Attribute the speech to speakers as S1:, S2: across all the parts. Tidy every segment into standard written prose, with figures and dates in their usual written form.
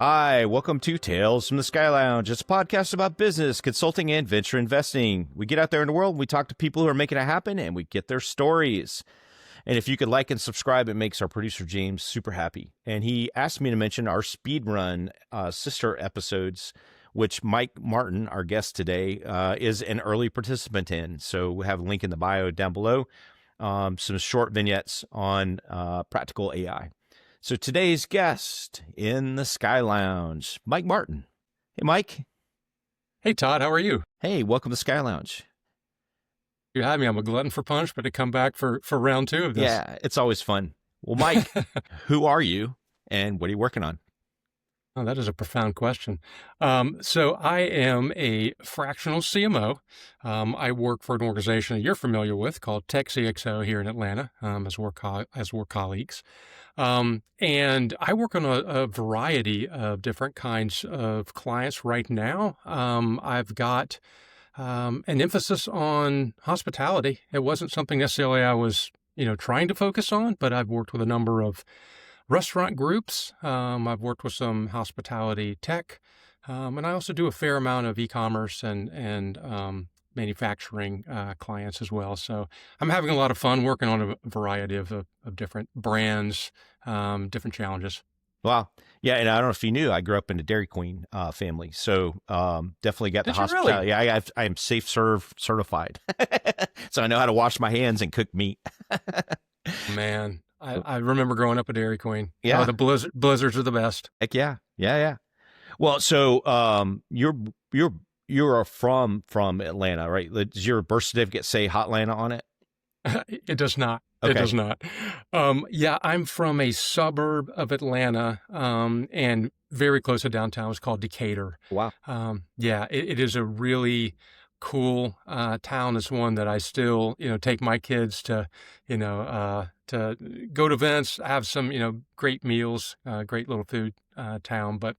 S1: Hi, welcome to Tales from the Sky Lounge. It's a podcast about business, consulting, and venture investing. We get out there in the world, and we talk to people who are making it happen, and we get their stories. And if you could like and subscribe, it makes our producer, James, super happy. And he asked me to mention our speedrun sister episodes, which Mike Martin, our guest today, is an early participant in. So we have a link in the bio down below, some short vignettes on practical AI. So today's guest in the Sky Lounge, Mike Martin. Hey, Mike.
S2: Hey, Todd. How are you?
S1: Hey, welcome to Sky Lounge.
S2: You had me. I'm a glutton for punishment to come back for round two of this.
S1: Yeah, it's always fun. Well, Mike, who are you and what are you working on?
S2: Oh, that is a profound question. So I am a fractional CMO. I work for an organization that you're familiar with called TechCXO here in Atlanta, as we're colleagues. And I work on a variety of different kinds of clients right now. I've got an emphasis on hospitality. It wasn't something necessarily I was, trying to focus on, but I've worked with a number of restaurant groups. I've worked with some hospitality tech, and I also do a fair amount of e-commerce and manufacturing clients as well. So I'm having a lot of fun working on a variety of different brands, different challenges.
S1: Wow. Yeah, and I don't know if you knew, I grew up in a Dairy Queen family, so definitely got the
S2: Did you
S1: hospitality.
S2: really?
S1: Yeah, I am Safe Serve certified, so I know how to wash my hands and cook meat.
S2: Man, I remember growing up at Dairy Queen.
S1: Yeah.
S2: Oh, the blizzards are the best.
S1: Heck yeah. Well, so you're from Atlanta, right? Does your birth certificate say Hotlanta on it?
S2: It does not.
S1: Okay.
S2: It does not. Yeah, I'm from a suburb of Atlanta, and very close to downtown. It's called Decatur.
S1: Wow.
S2: Yeah, it is a really cool town. It's one that I still, take my kids to, to go to events, have some, great meals, great little food town. But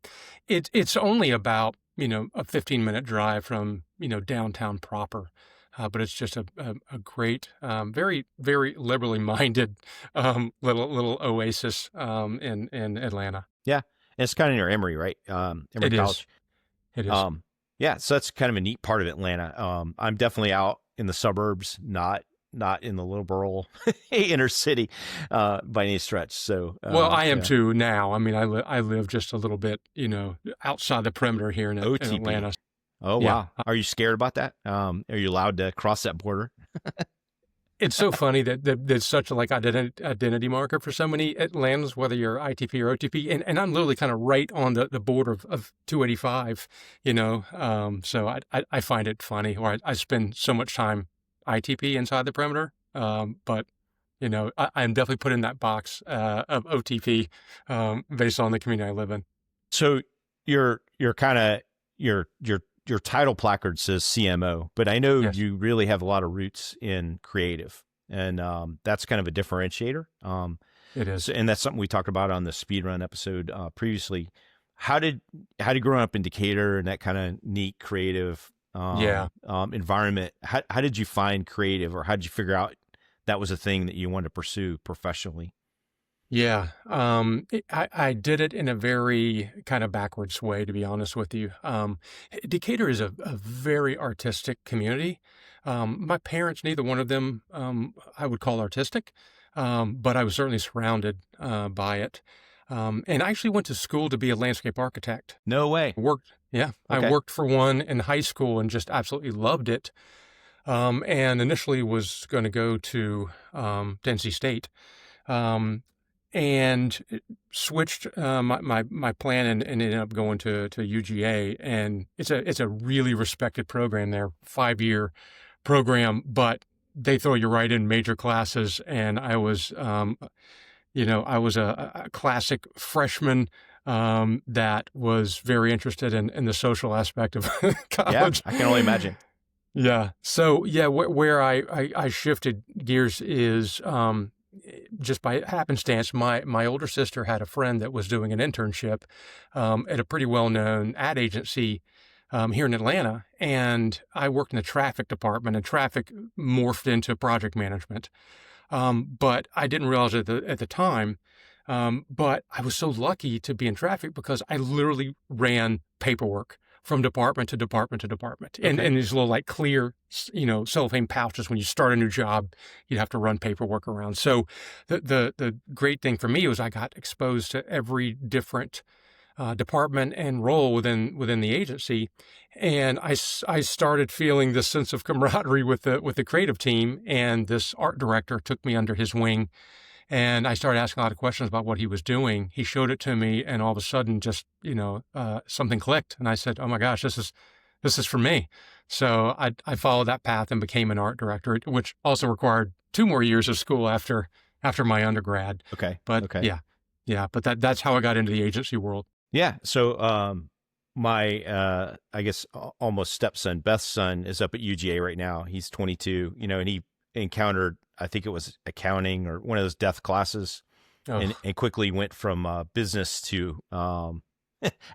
S2: it's only about, a 15-minute drive from, downtown proper. But it's just a great, very, very liberally minded little oasis in Atlanta.
S1: Yeah. And it's kind of near Emory, right? Emory College.
S2: It is.
S1: Yeah. So that's kind of a neat part of Atlanta. I'm definitely out in the suburbs, not in the little rural inner city by any stretch. So
S2: well, I am too now. I mean, I live just a little bit, outside the perimeter here in Atlanta.
S1: Oh, wow. Yeah. Are you scared about that? Are you allowed to cross that border?
S2: It's so funny that there's such a identity marker for so many Atlantans, whether you're ITP or OTP. And I'm literally kind of right on the border of 285, so I find it funny, or I spend so much time ITP inside the perimeter. But, I'm definitely put in that box of OTP based on the community I live in.
S1: So your title placard says CMO, but I know
S2: Yes.
S1: you really have a lot of roots in creative, and that's kind of a differentiator.
S2: It is.
S1: And that's something we talked about on the speedrun episode previously. How did growing up in Decatur and that kind of neat creative environment, how did you find creative, or how did you figure out that was a thing that you wanted to pursue professionally?
S2: Yeah, I did it in a very kind of backwards way, to be honest with you. Decatur is a very artistic community. My parents, neither one of them I would call artistic, but I was certainly surrounded by it. And I actually went to school to be a landscape architect.
S1: No way.
S2: Okay. I worked for one in high school and just absolutely loved it. And initially was going to go to NC State. And switched my plan and ended up going to UGA, and it's a really respected program there, 5-year program, but they throw you right in major classes, and I was I was a classic freshman that was very interested in the social aspect of college.
S1: Yeah, I can only imagine.
S2: Yeah. So where I shifted gears is just by happenstance, my older sister had a friend that was doing an internship at a pretty well-known ad agency here in Atlanta, and I worked in the traffic department, and traffic morphed into project management. But I didn't realize at the time But I was so lucky to be in traffic because I literally ran paperwork from department to department to department. And,
S1: Okay.
S2: and these little like clear, cellophane pouches. When you start a new job, you'd have to run paperwork around. So the great thing for me was I got exposed to every different department and role within the agency. And I started feeling this sense of camaraderie with the creative team, and this art director took me under his wing, and I started asking a lot of questions about what he was doing. He showed it to me, and all of a sudden just, something clicked, and I said, oh my gosh, this is for me. So I followed that path and became an art director, which also required 2 more years of school after my undergrad. But
S1: Okay.
S2: yeah, but that's how I got into the agency world.
S1: Yeah. So, my, I guess almost stepson, Beth's son, is up at UGA right now. He's 22, and he encountered, I think it was accounting or one of those death classes,
S2: Oh.
S1: and quickly went from business to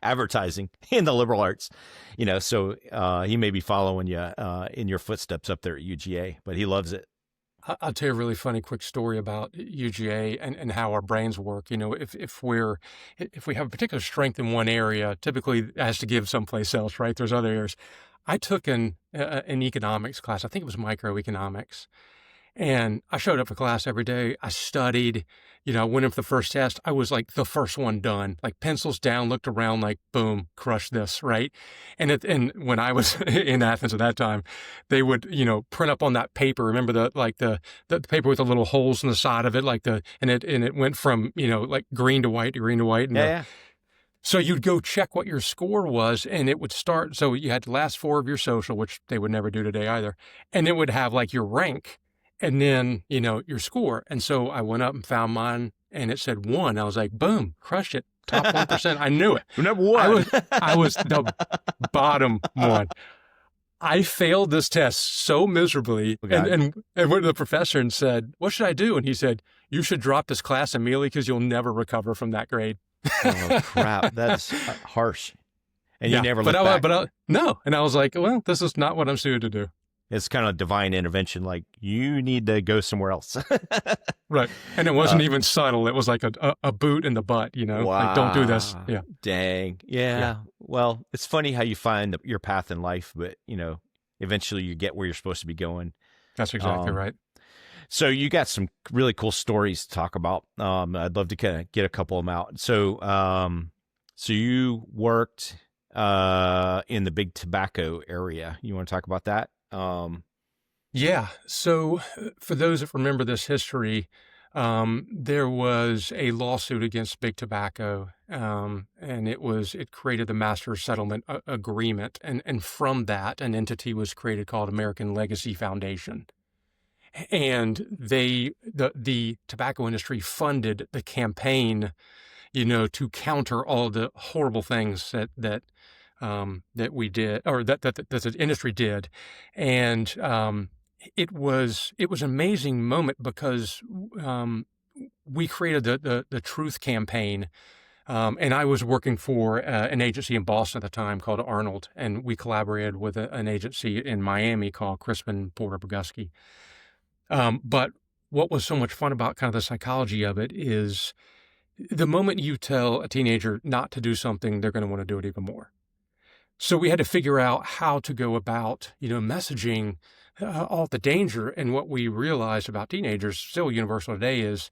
S1: advertising in the liberal arts, so he may be following you in your footsteps up there at UGA, but he loves it.
S2: I'll tell you a really funny quick story about UGA and how our brains work. If we have a particular strength in one area, typically it has to give someplace else, right? There's other areas. I took an economics class. I think it was microeconomics. And I showed up for class every day. I studied, I went in for the first test. I was like the first one done, like pencils down, looked around like, boom, crush this, right? And when I was in Athens at that time, they would, print up on that paper. Remember the paper with the little holes in the side of it, and it went from, like green to white to green to white. And
S1: Yeah.
S2: so you'd go check what your score was, and it would start. So you had the last 4 of your social, which they would never do today either. And it would have like your rank, and then, your score. And so I went up and found mine, and it said 1. I was like, boom, crushed it. Top 1%. I knew it.
S1: Number 1.
S2: I was the bottom one. I failed this test so miserably, and went to the professor and said, what should I do? And he said, you should drop this class immediately because you'll never recover from that grade.
S1: Oh, crap. That's harsh. And you never looked back.
S2: No. And I was like, well, this is not what I'm suited to do.
S1: It's kind of divine intervention. Like, you need to go somewhere else.
S2: Right. And it wasn't even subtle. It was like a boot in the butt,
S1: Wow.
S2: like, don't do this. Yeah.
S1: Dang. Yeah. Well, it's funny how you find your path in life, but, eventually you get where you're supposed to be going.
S2: That's exactly right.
S1: So you got some really cool stories to talk about. I'd love to kind of get a couple of them out. So, so you worked in the big tobacco area. You want to talk about that?
S2: Yeah. So for those that remember this history, there was a lawsuit against Big Tobacco, and it created the Master Settlement Agreement. And from that, an entity was created called American Legacy Foundation. And the tobacco industry funded the campaign, to counter all the horrible things that we did, or that the industry did. And it was an amazing moment because we created the Truth Campaign, and I was working for an agency in Boston at the time called Arnold, and we collaborated with an agency in Miami called Crispin Porter Bogusky. But what was so much fun about kind of the psychology of it is the moment you tell a teenager not to do something, they're going to want to do it even more. So we had to figure out how to go about, messaging all the danger. And what we realized about teenagers, still universal today, is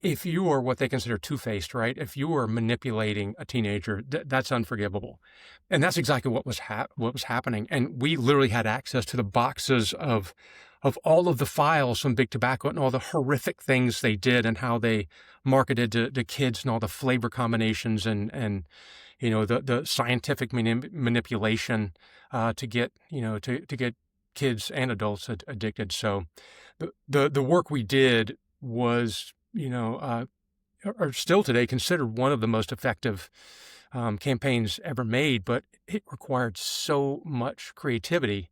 S2: if you are what they consider two-faced, right? If you are manipulating a teenager, that's unforgivable. And that's exactly what was happening. And we literally had access to the boxes of all of the files from Big Tobacco and all the horrific things they did and how they marketed to kids and all the flavor combinations and the scientific manipulation to get to get kids and adults addicted. So the work we did was are still today considered one of the most effective campaigns ever made, but it required so much creativity.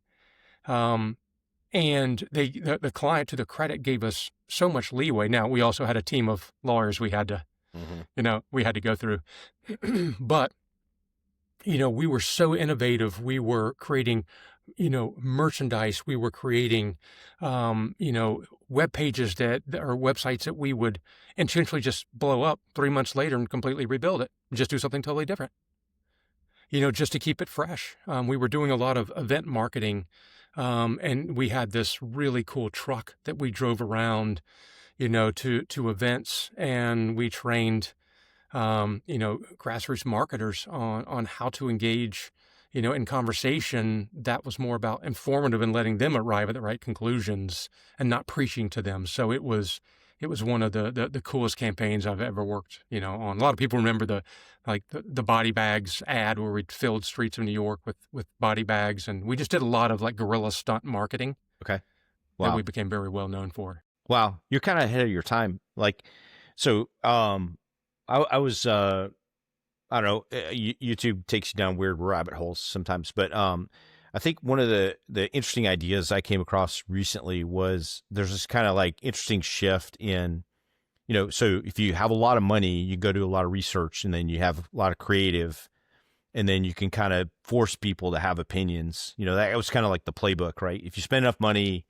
S2: And the client, to the credit, gave us so much leeway. Now, we also had a team of lawyers we had to, we had to go through. But, we were so innovative. We were creating merchandise. We were creating, web pages that or websites that we would intentionally just blow up 3 months later and completely rebuild it, just do something totally different, just to keep it fresh. We were doing a lot of event marketing, and we had this really cool truck that we drove around, to events, and we trained, grassroots marketers on how to engage, in conversation that was more about informative and letting them arrive at the right conclusions and not preaching to them. So it was one of the coolest campaigns I've ever worked, on. A lot of people remember the body bags ad where we filled streets of New York with body bags, and we just did a lot of like guerrilla stunt marketing.
S1: Okay.
S2: That
S1: Wow.
S2: we became very well known for.
S1: Wow. You're kind of ahead of your time. Like, so, I was, I don't know, YouTube takes you down weird rabbit holes sometimes, but I think one of the interesting ideas I came across recently was there's this kind of like interesting shift in, so if you have a lot of money, you go do a lot of research, and then you have a lot of creative, and then you can kind of force people to have opinions. That was kind of like the playbook, right? If you spend enough money,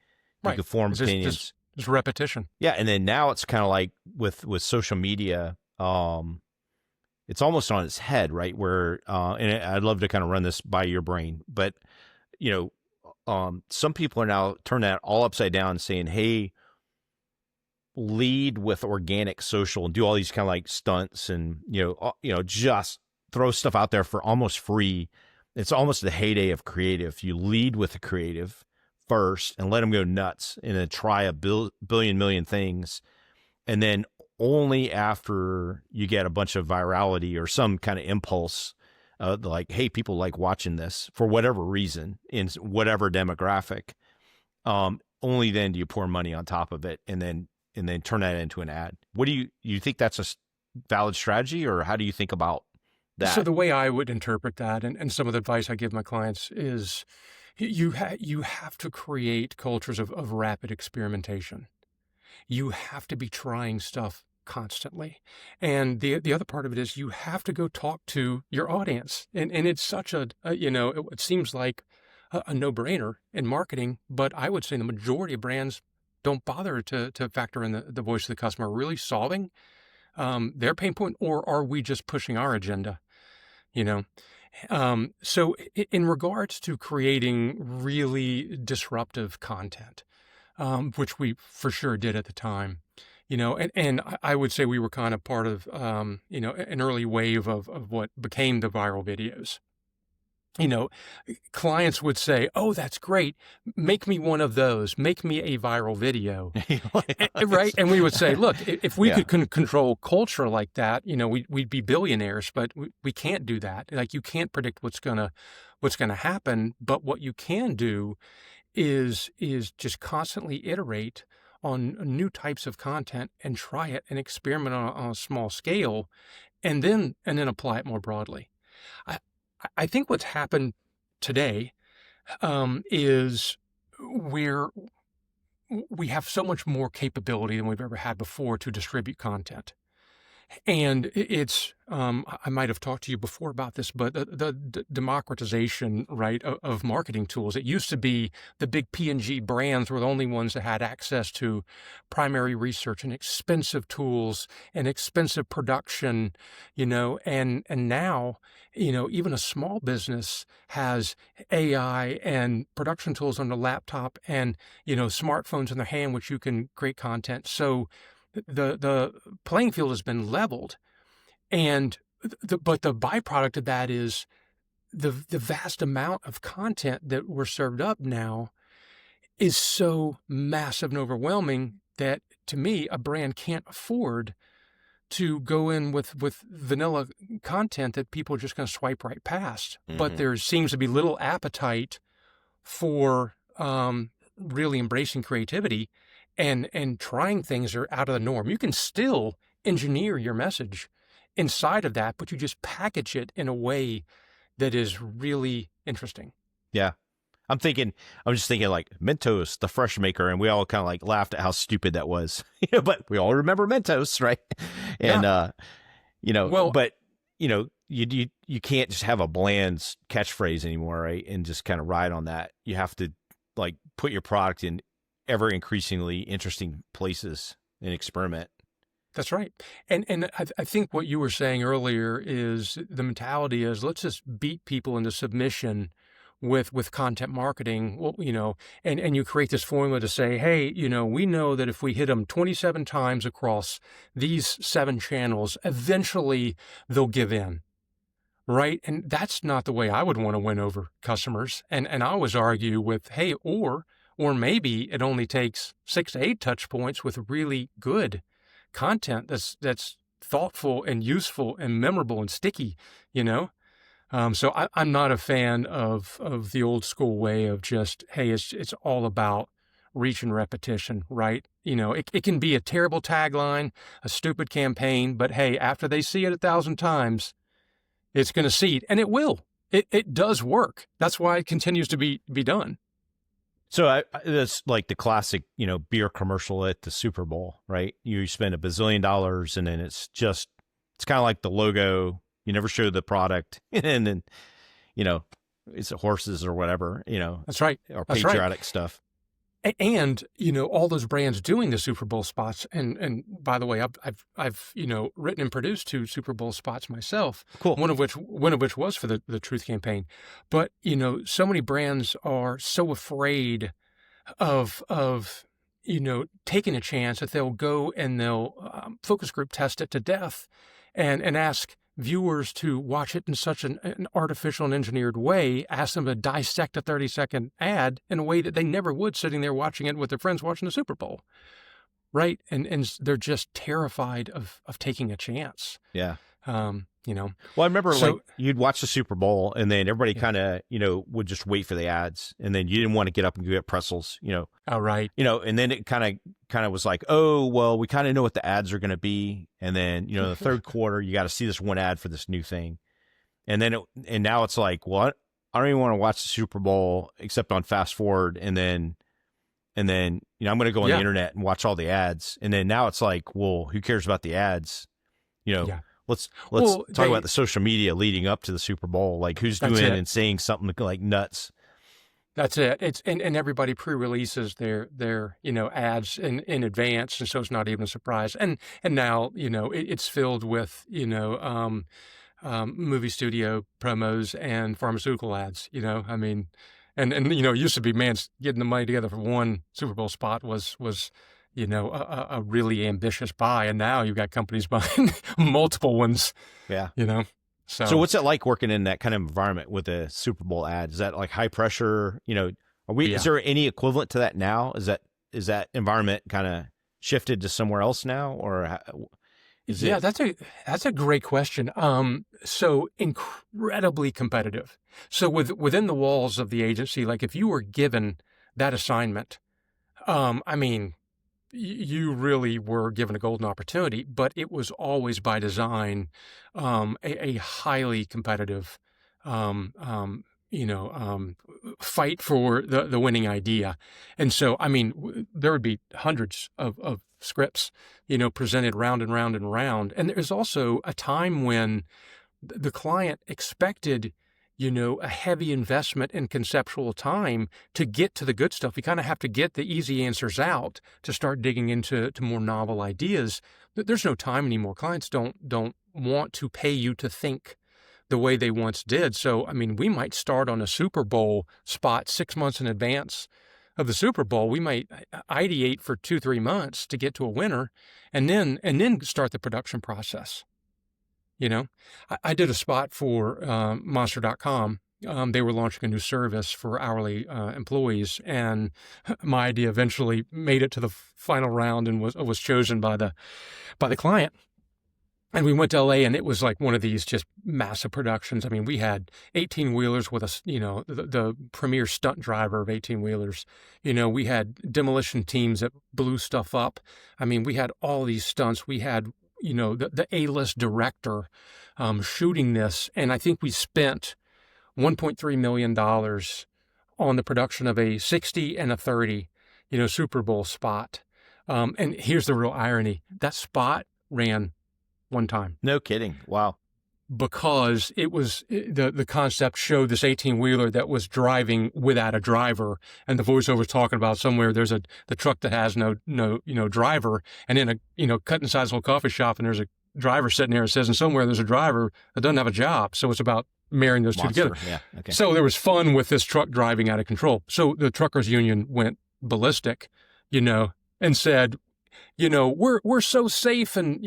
S1: you can form opinions.
S2: Just repetition.
S1: Yeah, and then now it's kind of like with social media, it's almost on its head, right? Where, and I'd love to kind of run this by your brain, but some people are now turning that all upside down and saying, hey, lead with organic social and do all these kind of like stunts and, just throw stuff out there for almost free. It's almost the heyday of creative. You lead with the creative first and let them go nuts and then try a billion million things. And then only after you get a bunch of virality or some kind of impulse, like, hey, people like watching this for whatever reason in whatever demographic, only then do you pour money on top of it and then turn that into an ad. What do you think that's a valid strategy, or how do you think about that?
S2: So the way I would interpret that, and some of the advice I give my clients is you have to create cultures of rapid experimentation. You have to be trying stuff constantly. And the other part of it is you have to go talk to your audience. And it's such it seems like a no-brainer in marketing, but I would say the majority of brands don't bother to factor in the voice of the customer. Really solving their pain point, or are we just pushing our agenda? So in regards to creating really disruptive content, which we for sure did at the time, and I would say we were kind of part of, an early wave of what became the viral videos. Clients would say, oh, that's great. Make me one of those. Make me a viral video. Right? And we would say, look, if we could control culture like that, we'd be billionaires, but we can't do that. Like, you can't predict what's gonna happen. But what you can do is just constantly iterate on new types of content and try it and experiment on a small scale, and then apply it more broadly. I think what's happened today is we have so much more capability than we've ever had before to distribute content. And it's, I might have talked to you before about this, but the democratization, right, of marketing tools. It used to be the big P&G brands were the only ones that had access to primary research and expensive tools and expensive production, and now, even a small business has AI and production tools on the laptop and, smartphones in their hand, which you can create content. So the playing field has been leveled, but the byproduct of that is the vast amount of content that we're served up now is so massive and overwhelming that, to me, a brand can't afford to go in with vanilla content that people are just going to swipe right past. Mm-hmm. But there seems to be little appetite for really embracing creativity. And trying things are out of the norm. You can still engineer your message inside of that, but you just package it in a way that is really interesting.
S1: Yeah. I'm just thinking like Mentos, the fresh maker, and we all kind of like laughed at how stupid that was. But we all remember Mentos, right? And, you can't just have a bland catchphrase anymore, right? And just kind of ride on that. You have to like put your product in ever increasingly interesting places and experiment.
S2: That's right. And I think what you were saying earlier is the mentality is let's just beat people into submission with content marketing. Well, and you create this formula to say, hey, we know that if we hit them 27 times across these 7 channels, eventually they'll give in. Right. And that's not the way I would want to win over customers. And I always argue with, hey, or maybe it only takes 6 to 8 touch points with really good content that's thoughtful and useful and memorable and sticky, So I'm not a fan of the old school way of just, hey, it's all about reach and repetition, right? It can be a terrible tagline, a stupid campaign, but hey, after they see it 1,000 times, it's going to seed, and it will. It does work. That's why it continues to be done.
S1: So that's like the classic, beer commercial at the Super Bowl, right? You spend $1 bazillion and then it's kind of like the logo. You never show the product and then, it's horses or whatever,
S2: That's right.
S1: or
S2: That's
S1: patriotic
S2: right.
S1: stuff.
S2: And, all those brands doing the Super Bowl spots. And by the way, I've written and produced 2 Super Bowl spots myself.
S1: Cool.
S2: One of which was for the Truth campaign. But, so many brands are so afraid of taking a chance that they'll go and they'll focus group test it to death and ask viewers to watch it in such an artificial and engineered way, ask them to dissect a 30-second ad in a way that they never would sitting there watching it with their friends watching the Super Bowl. Right. And they're just terrified of taking a chance.
S1: Yeah.
S2: Well,
S1: I remember like you'd watch the Super Bowl and then everybody kind of, would just wait for the ads. And then you didn't want to get up and get pretzels,
S2: Oh, right.
S1: And then it kind of was like, oh, well, we kind of know what the ads are going to be. And then, the third quarter, you got to see this one ad for this new thing. And then, and now it's like, well, I don't even want to watch the Super Bowl except on fast forward. And then, I'm going to go on the internet and watch all the ads. And then now it's like, well, who cares about the ads? Let's talk about the social media leading up to the Super Bowl. Like who's doing and saying something like nuts.
S2: That's it. It's and everybody pre-releases their ads in advance, and so it's not even a surprise. And now it's filled with movie studio promos and pharmaceutical ads. And it used to be, man, getting the money together for one Super Bowl spot was a really ambitious buy, and now you've got companies buying multiple ones.
S1: Yeah.
S2: So
S1: what's it like working in that kind of environment with a Super Bowl ad? Is that like high pressure? Is there any equivalent to that now? Is that environment kind of shifted to somewhere else now, or is it?
S2: That's a great question. So incredibly competitive. So within the walls of the agency, like if you were given that assignment, you really were given a golden opportunity, but it was always by design a highly competitive, fight for the winning idea. And so, there would be hundreds of scripts, presented round and round and round. And there's also a time when the client expected a heavy investment in conceptual time to get to the good stuff. You kind of have to get the easy answers out to start digging into more novel ideas. There's no time anymore. Clients don't want to pay you to think the way they once did. So, we might start on a Super Bowl spot 6 months in advance of the Super Bowl. We might ideate for 2-3 months to get to a winner and then start the production process. I did a spot for Monster.com. They were launching a new service for hourly employees, and my idea eventually made it to the final round and was chosen by the client. And we went to LA, and it was like one of these just massive productions. We had 18-wheelers with the premier stunt driver of 18-wheelers. We had demolition teams that blew stuff up. We had all these stunts. We had the A-list director shooting this. And I think we spent $1.3 million on the production of a 60 and a 30, Super Bowl spot. And here's the real irony. That spot ran one time.
S1: No kidding. Wow.
S2: because it was the concept showed this 18-wheeler that was driving without a driver, and the voiceover was talking about somewhere there's the truck that has no driver, and in a cut and size little coffee shop, and there's a driver sitting there. It says, and somewhere there's a driver that doesn't have a job. So it's about marrying those two together.
S1: Yeah. Okay.
S2: So there was fun with this truck driving out of control. So the truckers union went ballistic, and said, we're so safe, and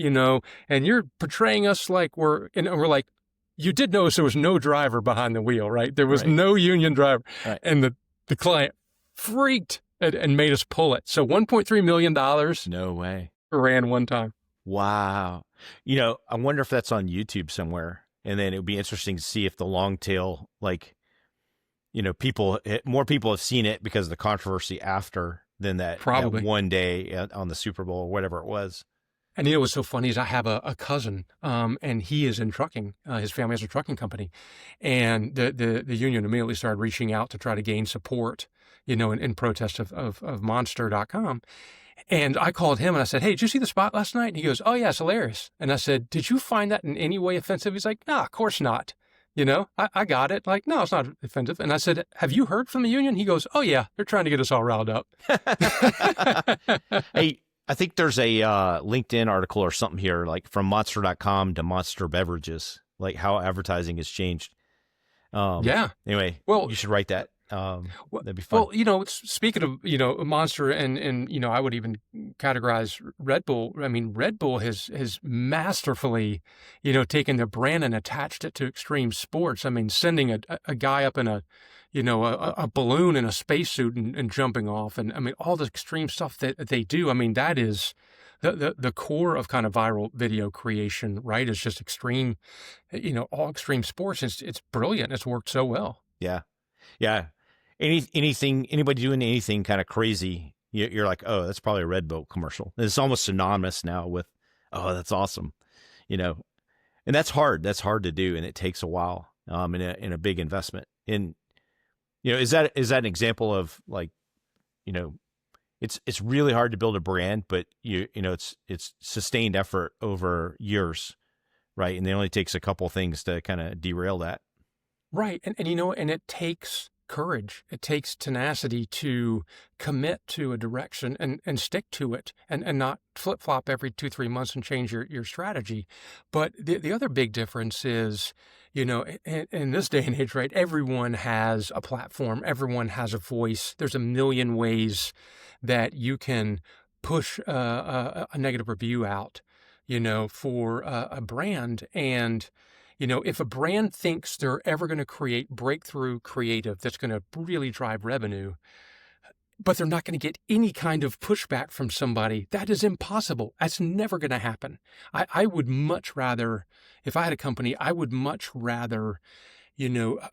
S2: and you're portraying us like we're like, you did notice there was no driver behind the wheel, right? There was no union driver.
S1: Right.
S2: And the client freaked and made us pull it. So $1.3 million.
S1: No way.
S2: Ran one time.
S1: Wow. I wonder if that's on YouTube somewhere. And then it would be interesting to see if the long tail, like, more people have seen it because of the controversy after than that,
S2: Probably.
S1: that one day on the Super Bowl or whatever it was.
S2: And what's so funny is I have a cousin, and he is in trucking. His family has a trucking company, and the union immediately started reaching out to try to gain support, in protest of Monster.com. And I called him and I said, "Hey, did you see the spot last night?" And he goes, "Oh yeah, it's hilarious." And I said, "Did you find that in any way offensive?" He's like, "Nah, of course not. I got it. Like, no, it's not offensive." And I said, "Have you heard from the union?" He goes, "Oh yeah, they're trying to get us all riled up."
S1: Hey, I think there's a LinkedIn article or something here, like from Monster.com to Monster Beverages, like how advertising has changed.
S2: Yeah.
S1: Anyway,
S2: well,
S1: you should write that. That'd be fun.
S2: Well, speaking of, Monster and I would even categorize Red Bull. I mean, Red Bull has masterfully, taken their brand and attached it to extreme sports. I mean, sending a guy up in a balloon in a spacesuit and jumping off. And I mean, all the extreme stuff that they do. I mean, that is the core of kind of viral video creation, right? It's just extreme, all extreme sports. It's brilliant. It's worked so well.
S1: Yeah. Yeah. Anybody doing anything kind of crazy, you're like, oh, that's probably a Red Bull commercial. It's almost synonymous now with, oh, that's awesome. And that's hard. That's hard to do. And it takes a while, in a big investment. And, is that an example of like, it's really hard to build a brand, but it's sustained effort over years. Right. And it only takes a couple things to kind of derail that.
S2: Right. And it takes courage. It takes tenacity to commit to a direction and stick to it and not flip-flop every 2-3 months and change your strategy. But the other big difference is, in this day and age, right, everyone has a platform. Everyone has a voice. There's a million ways that you can push a negative review out, for a brand. And if a brand thinks they're ever going to create breakthrough creative that's going to really drive revenue, but they're not going to get any kind of pushback from somebody, that is impossible. That's never going to happen. I would much rather, if I had a company, I would much rather,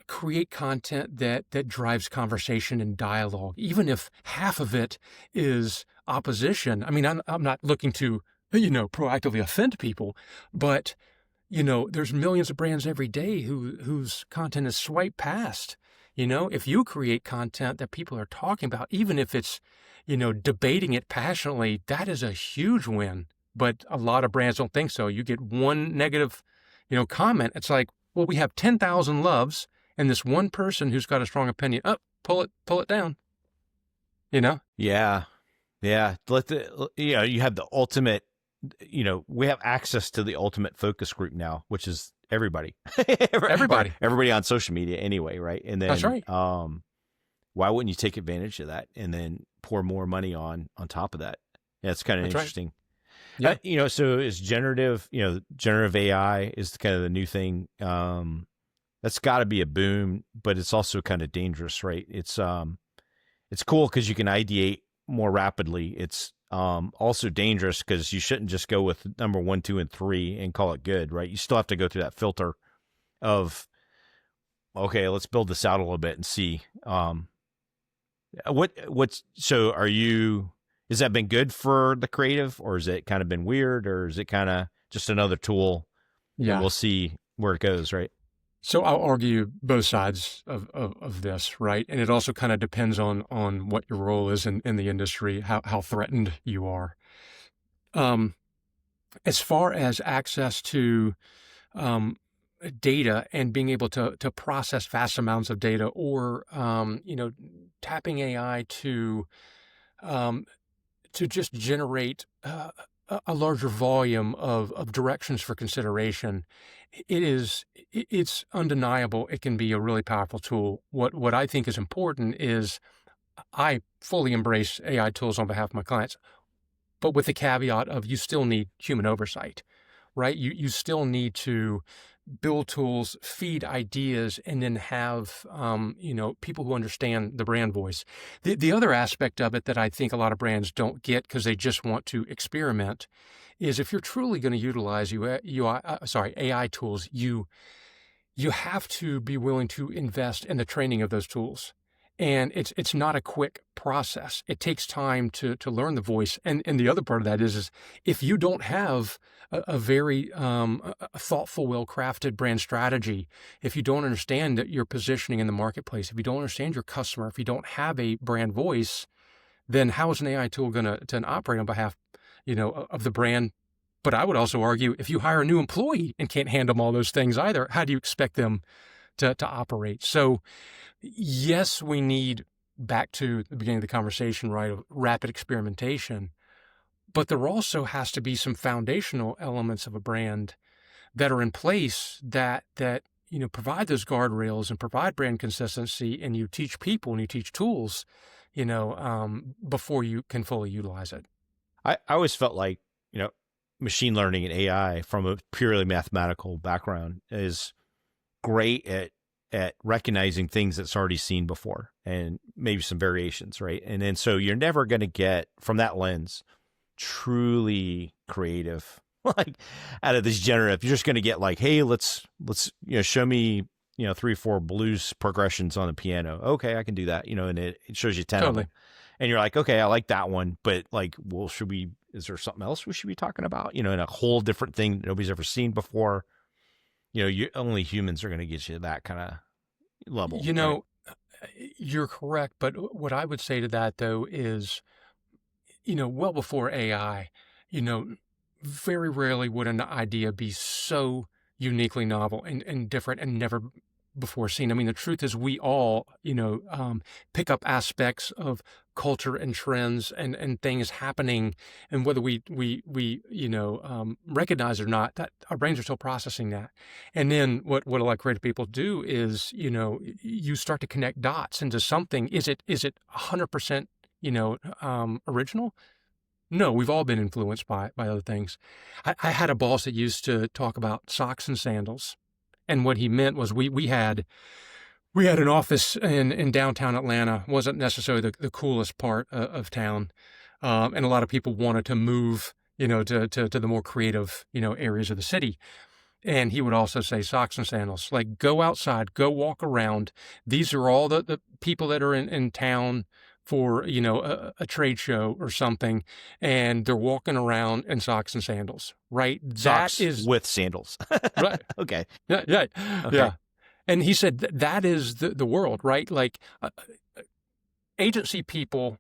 S2: create content that drives conversation and dialogue, even if half of it is opposition. I mean, I'm not looking to, proactively offend people, but there's millions of brands every day whose content is swiped past. If you create content that people are talking about, even if it's, debating it passionately, that is a huge win. But a lot of brands don't think so. You get one negative, comment. It's like, well, we have 10,000 loves and this one person who's got a strong opinion. Oh, pull it down. Yeah.
S1: Yeah. You have the ultimate, we have access to the ultimate focus group now, which is everybody. Everybody on social media anyway, right? And then
S2: that's right.
S1: Why wouldn't you take advantage of that and then pour more money on top of that? Yeah, it's kind of interesting.
S2: Right. Yeah.
S1: So is generative AI is kind of the new thing. That's got to be a boom, but it's also kind of dangerous, right? It's cool because you can ideate more rapidly. It's also dangerous because you shouldn't just go with number 1, 2, and 3 and call it good, right? You still have to go through that filter of, okay, let's build this out a little bit and see. Has that been good for the creative, or has it kind of been weird, or is it kind of just another tool?
S2: Yeah.
S1: And we'll see where it goes, right?
S2: So I'll argue both sides of this, right? And it also kind of depends on what your role is in the industry, how threatened you are. As far as access to data and being able to process vast amounts of data, or tapping AI um, to just generate a larger volume of directions for consideration. It's undeniable. It can be a really powerful tool. What I think is important is I fully embrace AI tools on behalf of my clients, but with the caveat of you still need human oversight, right? You still need to build tools, feed ideas, and then have people who understand the brand voice. The other aspect of it that I think a lot of brands don't get because they just want to experiment is if you're truly going to utilize AI tools, you have to be willing to invest in the training of those tools. And it's not a quick process. It takes time to learn the voice. And the other part of that is if you don't have a very a thoughtful, well-crafted brand strategy, if you don't understand that your positioning in the marketplace, if you don't understand your customer, if you don't have a brand voice, then how is an AI tool going to operate on behalf, of the brand? But I would also argue if you hire a new employee and can't handle all those things either, how do you expect them to operate? So yes, we need, back to the beginning of the conversation, right, of rapid experimentation, but there also has to be some foundational elements of a brand that are in place that provide those guardrails and provide brand consistency, and you teach people and you teach tools, before you can fully utilize it.
S1: I always felt like, machine learning and AI from a purely mathematical background is great at recognizing things that's already seen before and maybe some variations, right? And then so you're never going to get, from that lens, truly creative, like out of this generative. You're just going to get like, hey, let's show me 3 or 4 blues progressions on the piano. Okay, I can do that, and it shows you 10
S2: Totally.
S1: of them. And you're like, okay, I like that one, but like, well, is there something else we should be talking about? In a whole different thing that nobody's ever seen before. Only humans are going to get you that kind of level. Right?
S2: You're correct. But what I would say to that, though, is, well before AI, very rarely would an idea be so uniquely novel and different and never before seen. I mean, the truth is we all, pick up aspects of culture and trends and things happening, and whether we recognize it or not, that our brains are still processing that. And then what a lot of creative people do is, you start to connect dots into something. Is it 100%, original? No, we've all been influenced by other things. I had a boss that used to talk about socks and sandals. And what he meant was we had an office in downtown Atlanta. Wasn't necessarily the coolest part of town, and a lot of people wanted to move, to the more creative, areas of the city. And he would also say socks and sandals, like go outside, go walk around. These are all the people that are in town for, a trade show or something, and they're walking around in socks and sandals, right?
S1: Socks
S2: That is
S1: with sandals.
S2: right.
S1: Okay.
S2: Yeah.
S1: Okay.
S2: Yeah. And he said that is the world, right? Like agency people,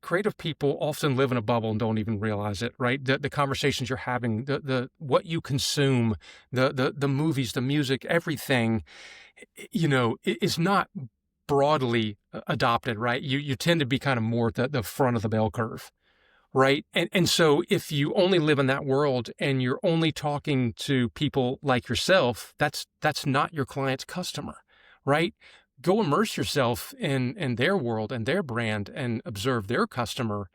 S2: creative people often live in a bubble and don't even realize it, right? The conversations you're having, the what you consume, the movies, the music, everything, is not broadly adopted, right? You tend to be kind of more at the front of the bell curve. Right. And so if you only live in that world and you're only talking to people like yourself, that's not your client's customer, right? Go immerse yourself in their world and their brand and observe their customer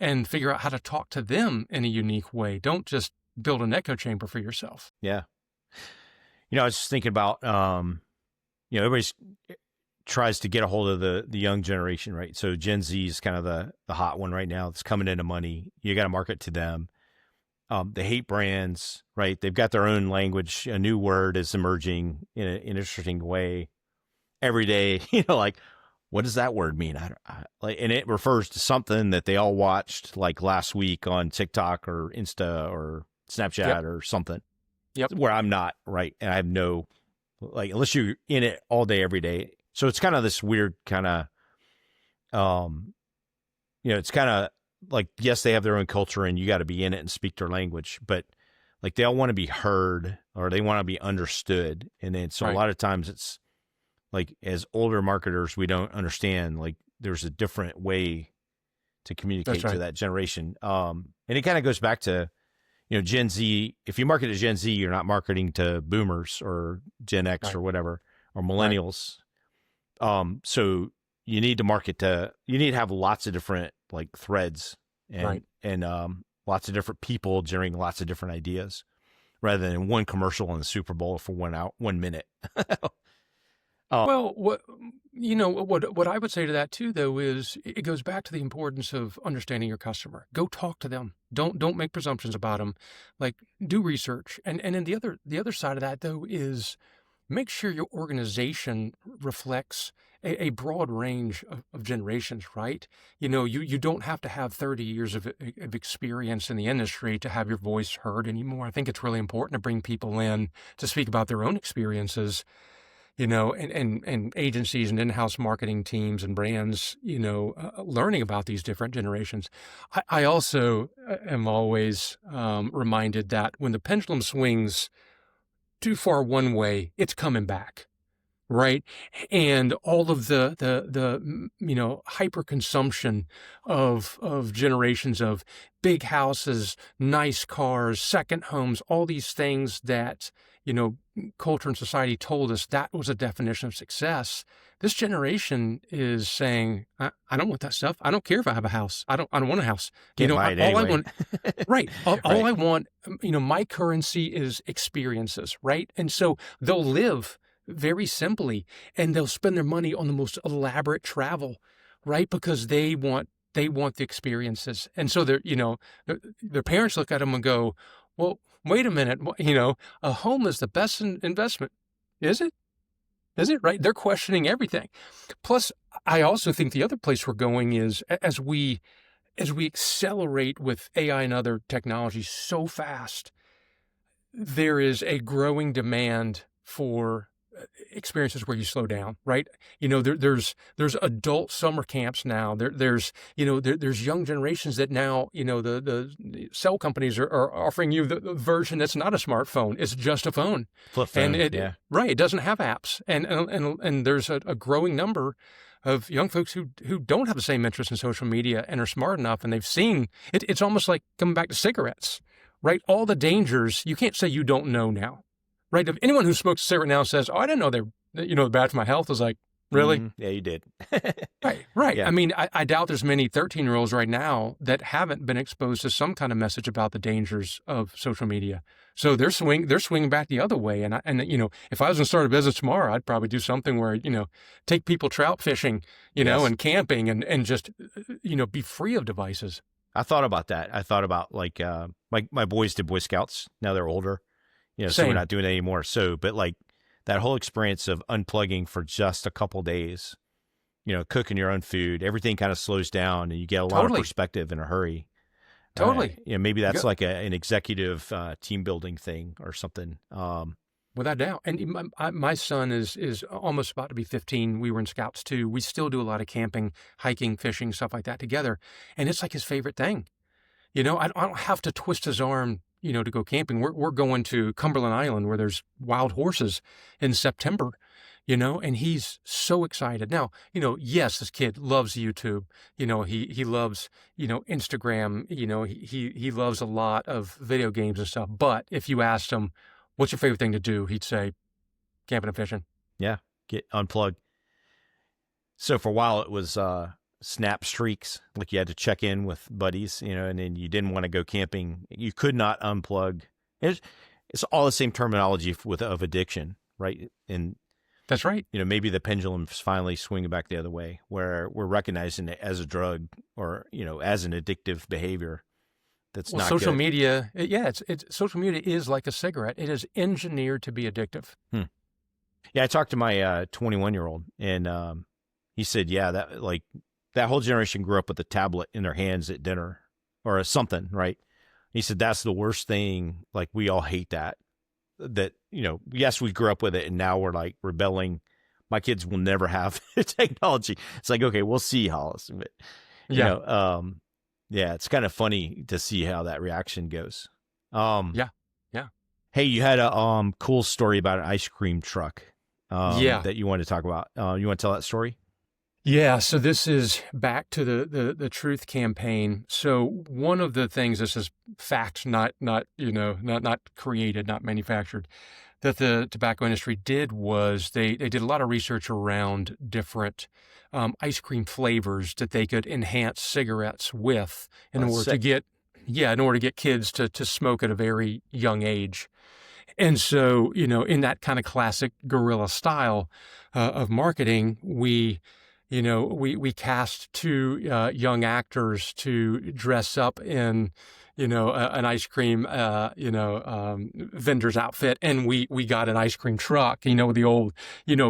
S2: and figure out how to talk to them in a unique way. Don't just build an echo chamber for yourself.
S1: Yeah. I was just thinking about, everybody's tries to get a hold of the young generation, right? So Gen Z is kind of the hot one right now. It's coming into money. You got to market to them. They hate brands, right? They've got their own language. A new word is emerging in an interesting way every day. Like, what does that word mean? And it refers to something that they all watched like last week on TikTok or Insta or Snapchat or something.
S2: Yep.
S1: Where I'm not, right? And I have no, unless you're in it all day, every day. So it's kind of this weird kind of, it's kind of like, yes, they have their own culture and you got to be in it and speak their language, but like they all want to be heard or they want to be understood. And then, so a
S2: Right.
S1: lot of times it's like, as older marketers, we don't understand, like there's a different way to communicate
S2: That's right.
S1: to that generation. And it kind of goes back to, Gen Z. If you market to Gen Z, you're not marketing to boomers or Gen X
S2: Right.
S1: or whatever, or millennials. So you need to have lots of different like threads
S2: Right.
S1: and lots of different people generating lots of different ideas rather than one commercial in the Super Bowl for 1 minute.
S2: Well, what I would say to that too, though, is it goes back to the importance of understanding your customer. Go talk to them. Don't make presumptions about them. Like, do research. And then the other side of that, though, is make sure your organization reflects a broad range of generations, right? You don't have to have 30 years of experience in the industry to have your voice heard anymore. I think it's really important to bring people in to speak about their own experiences, and agencies and in-house marketing teams and brands, learning about these different generations. I also am always reminded that when the pendulum swings too far one way, it's coming back, right? And all of the hyper consumption of generations of big houses, nice cars, second homes, all these things that, culture and society told us that was a definition of success. This generation is saying, I don't want that stuff. I don't care if I have a house. I don't want a house.
S1: Can't buy it
S2: All I
S1: anyway.
S2: want, right. All
S1: Right.
S2: I want, my currency is experiences, right? And so they'll live very simply, and they'll spend their money on the most elaborate travel, right? Because they want the experiences. And so their parents look at them and go, well, wait a minute, a home is the best investment. Is it? Is it, right? They're questioning everything. Plus, I also think the other place we're going is as we accelerate with AI and other technologies so fast, there is a growing demand for experiences where you slow down, right? There's adult summer camps now. There's young generations that now, the cell companies are offering you the version that's not a smartphone. It's just a phone.
S1: Flip phone.
S2: And
S1: Yeah.
S2: right. It doesn't have apps. And there's a growing number of young folks who don't have the same interest in social media and are smart enough, and they've seen it. It's almost like coming back to cigarettes, right? All the dangers, you can't say you don't know now. Right. If anyone who smokes a cigarette now says, "Oh, I didn't know they're bad for my health," is like, really?
S1: Yeah, you did.
S2: Right.
S1: Yeah.
S2: I mean, I doubt there's many 13-year-olds right now that haven't been exposed to some kind of message about the dangers of social media. So they're swinging back the other way. And if I was going to start a business tomorrow, I'd probably do something where, take people trout fishing,
S1: Yes.
S2: and camping and just, be free of devices.
S1: I thought about that. I thought about like my boys did Boy Scouts. Now they're older, so we're
S2: Same.
S1: not doing it anymore. So, but like that whole experience of unplugging for just a couple days, cooking your own food, everything kind of slows down and you get a lot of
S2: Totally.
S1: perspective in a hurry.
S2: Totally.
S1: Maybe that's like an executive team building thing or something.
S2: Without doubt. And my son is almost about to be 15. We were in Scouts too. We still do a lot of camping, hiking, fishing, stuff like that together. And it's like his favorite thing. I don't have to twist his arm, to go camping. We're going to Cumberland Island where there's wild horses in September, and he's so excited. Now, yes, this kid loves YouTube. He loves, Instagram. He loves a lot of video games and stuff. But if you asked him, what's your favorite thing to do? He'd say camping and fishing.
S1: Yeah. Get unplugged. So for a while it was snap streaks, like you had to check in with buddies, and then you didn't want to go camping. You could not unplug. It's all the same terminology of addiction, right? And
S2: that's right.
S1: Maybe the pendulum's finally swinging back the other way, where we're recognizing it as a drug or as an addictive behavior. That's not
S2: social
S1: good.
S2: media. It's social media is like a cigarette. It is engineered to be addictive.
S1: Yeah, I talked to my 21-year-old, and he said, yeah, that whole generation grew up with a tablet in their hands at dinner or something, right? He said that's the worst thing. Like, we all hate that. That, yes, we grew up with it and now we're like rebelling. My kids will never have technology. It's like, okay, we'll see, Hollis. But, yeah, it's kind of funny to see how that reaction goes.
S2: Yeah.
S1: Hey, you had a cool story about an ice cream truck
S2: Yeah.
S1: that you wanted to talk about. You want to tell that story?
S2: Yeah, so this is back to the truth campaign. So one of the things, this is fact, not created, not manufactured, that the tobacco industry did was they did a lot of research around different ice cream flavors that they could enhance cigarettes with in
S1: That's
S2: order to
S1: sick.
S2: get, yeah, in order to get kids to smoke at a very young age. And so, in that kind of classic guerrilla style of marketing, we cast two young actors to dress up in, an ice cream, vendor's outfit, and we got an ice cream truck, with the old,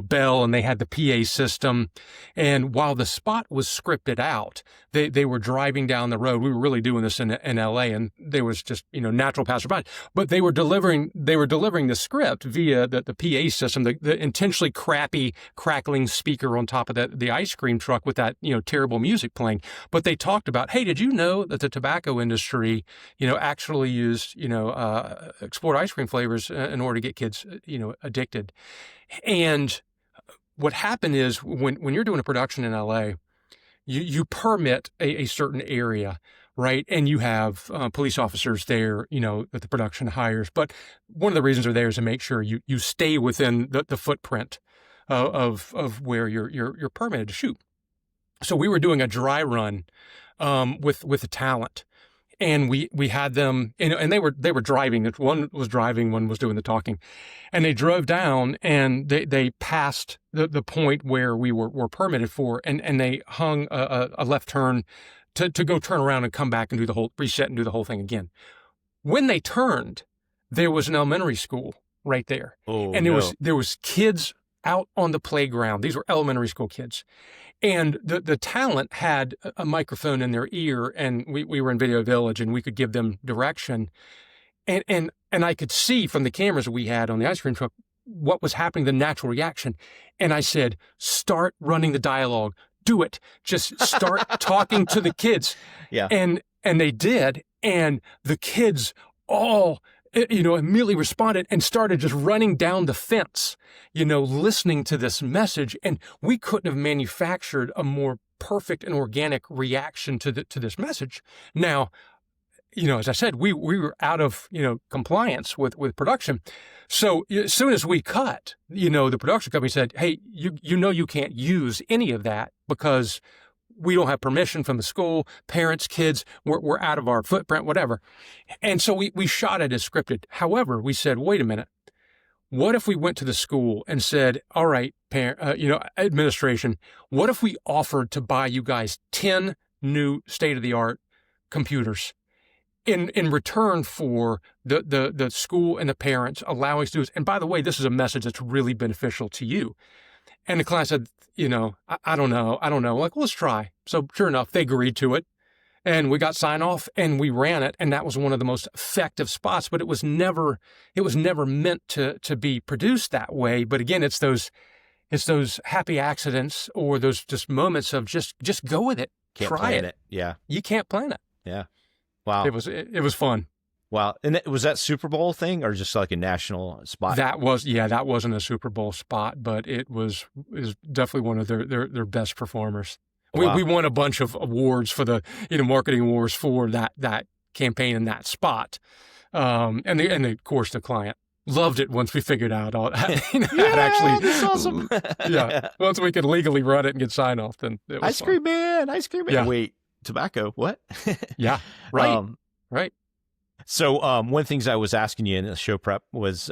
S2: bell, and they had the PA system. And while the spot was scripted out, they were driving down the road. We were really doing this in LA, and there was just, natural passerby, but they were delivering the script via the PA system, the intentionally crappy crackling speaker on top of the ice cream truck with that, terrible music playing. But they talked about, hey, did you know that the tobacco industry, actually used, explored ice cream flavors in order to get kids, addicted. And what happened is when you're doing a production in LA, you permit a certain area, right? And you have police officers there, that the production hires. But one of the reasons they're there is to make sure you stay within the footprint of where you're permitted to shoot. So we were doing a dry run with the talent. And we had them, and they were driving. One was driving, one was doing the talking, and they drove down, and they passed the point where we were permitted for, and they hung a left turn to go turn around and come back and do the whole reset and do the whole thing again. When they turned, there was an elementary school right there, and there was kids out on the playground. These were elementary school kids. And the talent had a microphone in their ear, and we were in Video Village, and we could give them direction. And I could see from the cameras we had on the ice cream truck what was happening, the natural reaction. And I said, start running the dialogue. Do it. Just start talking to the kids.
S1: Yeah.
S2: And they did. And the kids all immediately responded and started just running down the fence, listening to this message. And we couldn't have manufactured a more perfect and organic reaction to this message. Now, as I said, we were out of, compliance with production. So as soon as we cut, the production company said, hey, you can't use any of that because we don't have permission from the school, parents, kids, we're out of our footprint, whatever. And so we shot it as scripted. However, we said, wait a minute, what if we went to the school and said, all right, administration, what if we offered to buy you guys 10 new state-of-the-art computers in return for the school and the parents allowing us to do this? And by the way, this is a message that's really beneficial to you. And the client said, I don't know. Like, well, let's try. So sure enough, they agreed to it, and we got sign off, and we ran it. And that was one of the most effective spots, but it was never meant to be produced that way. But again, it's those happy accidents or those just moments of just go with it.
S1: Can't
S2: try
S1: plan it. Yeah.
S2: You can't plan it.
S1: Yeah. Wow.
S2: It was fun.
S1: Wow. And was that Super Bowl thing or just like a national spot?
S2: That wasn't a Super Bowl spot, but it was definitely one of their best performers.
S1: Wow.
S2: We won a bunch of awards for the, marketing awards for that campaign and that spot. And of course the client loved it once we figured out all that. Actually,
S1: that's awesome.
S2: Yeah. Once we could legally run it and get sign off, then it was
S1: Ice cream man.
S2: Yeah.
S1: Wait, tobacco. What?
S2: Yeah. Right. Right.
S1: So one of the things I was asking you in the show prep was,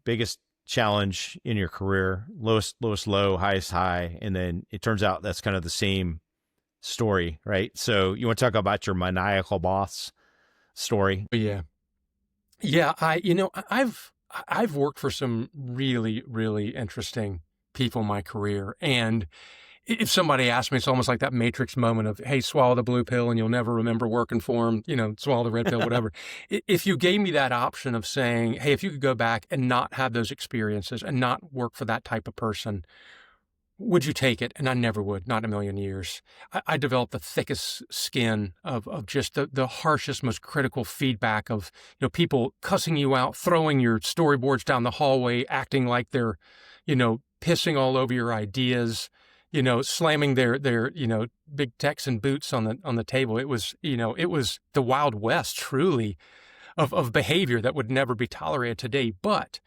S1: biggest challenge in your career, lowest low, highest high. And then it turns out that's kind of the same story, right? So you want to talk about your Maniacal Boss story?
S2: Yeah. Yeah. I've worked for some really, really interesting people in my career. And if somebody asked me, it's almost like that Matrix moment of, hey, swallow the blue pill and you'll never remember working for them, swallow the red pill, whatever. If you gave me that option of saying, hey, if you could go back and not have those experiences and not work for that type of person, would you take it? And I never would, not in a million years. I developed the thickest skin of just the harshest, most critical feedback of, people cussing you out, throwing your storyboards down the hallway, acting like they're, pissing all over your ideas, slamming their big Texan boots on the table. It was, it was the Wild West, truly, of behavior that would never be tolerated today. But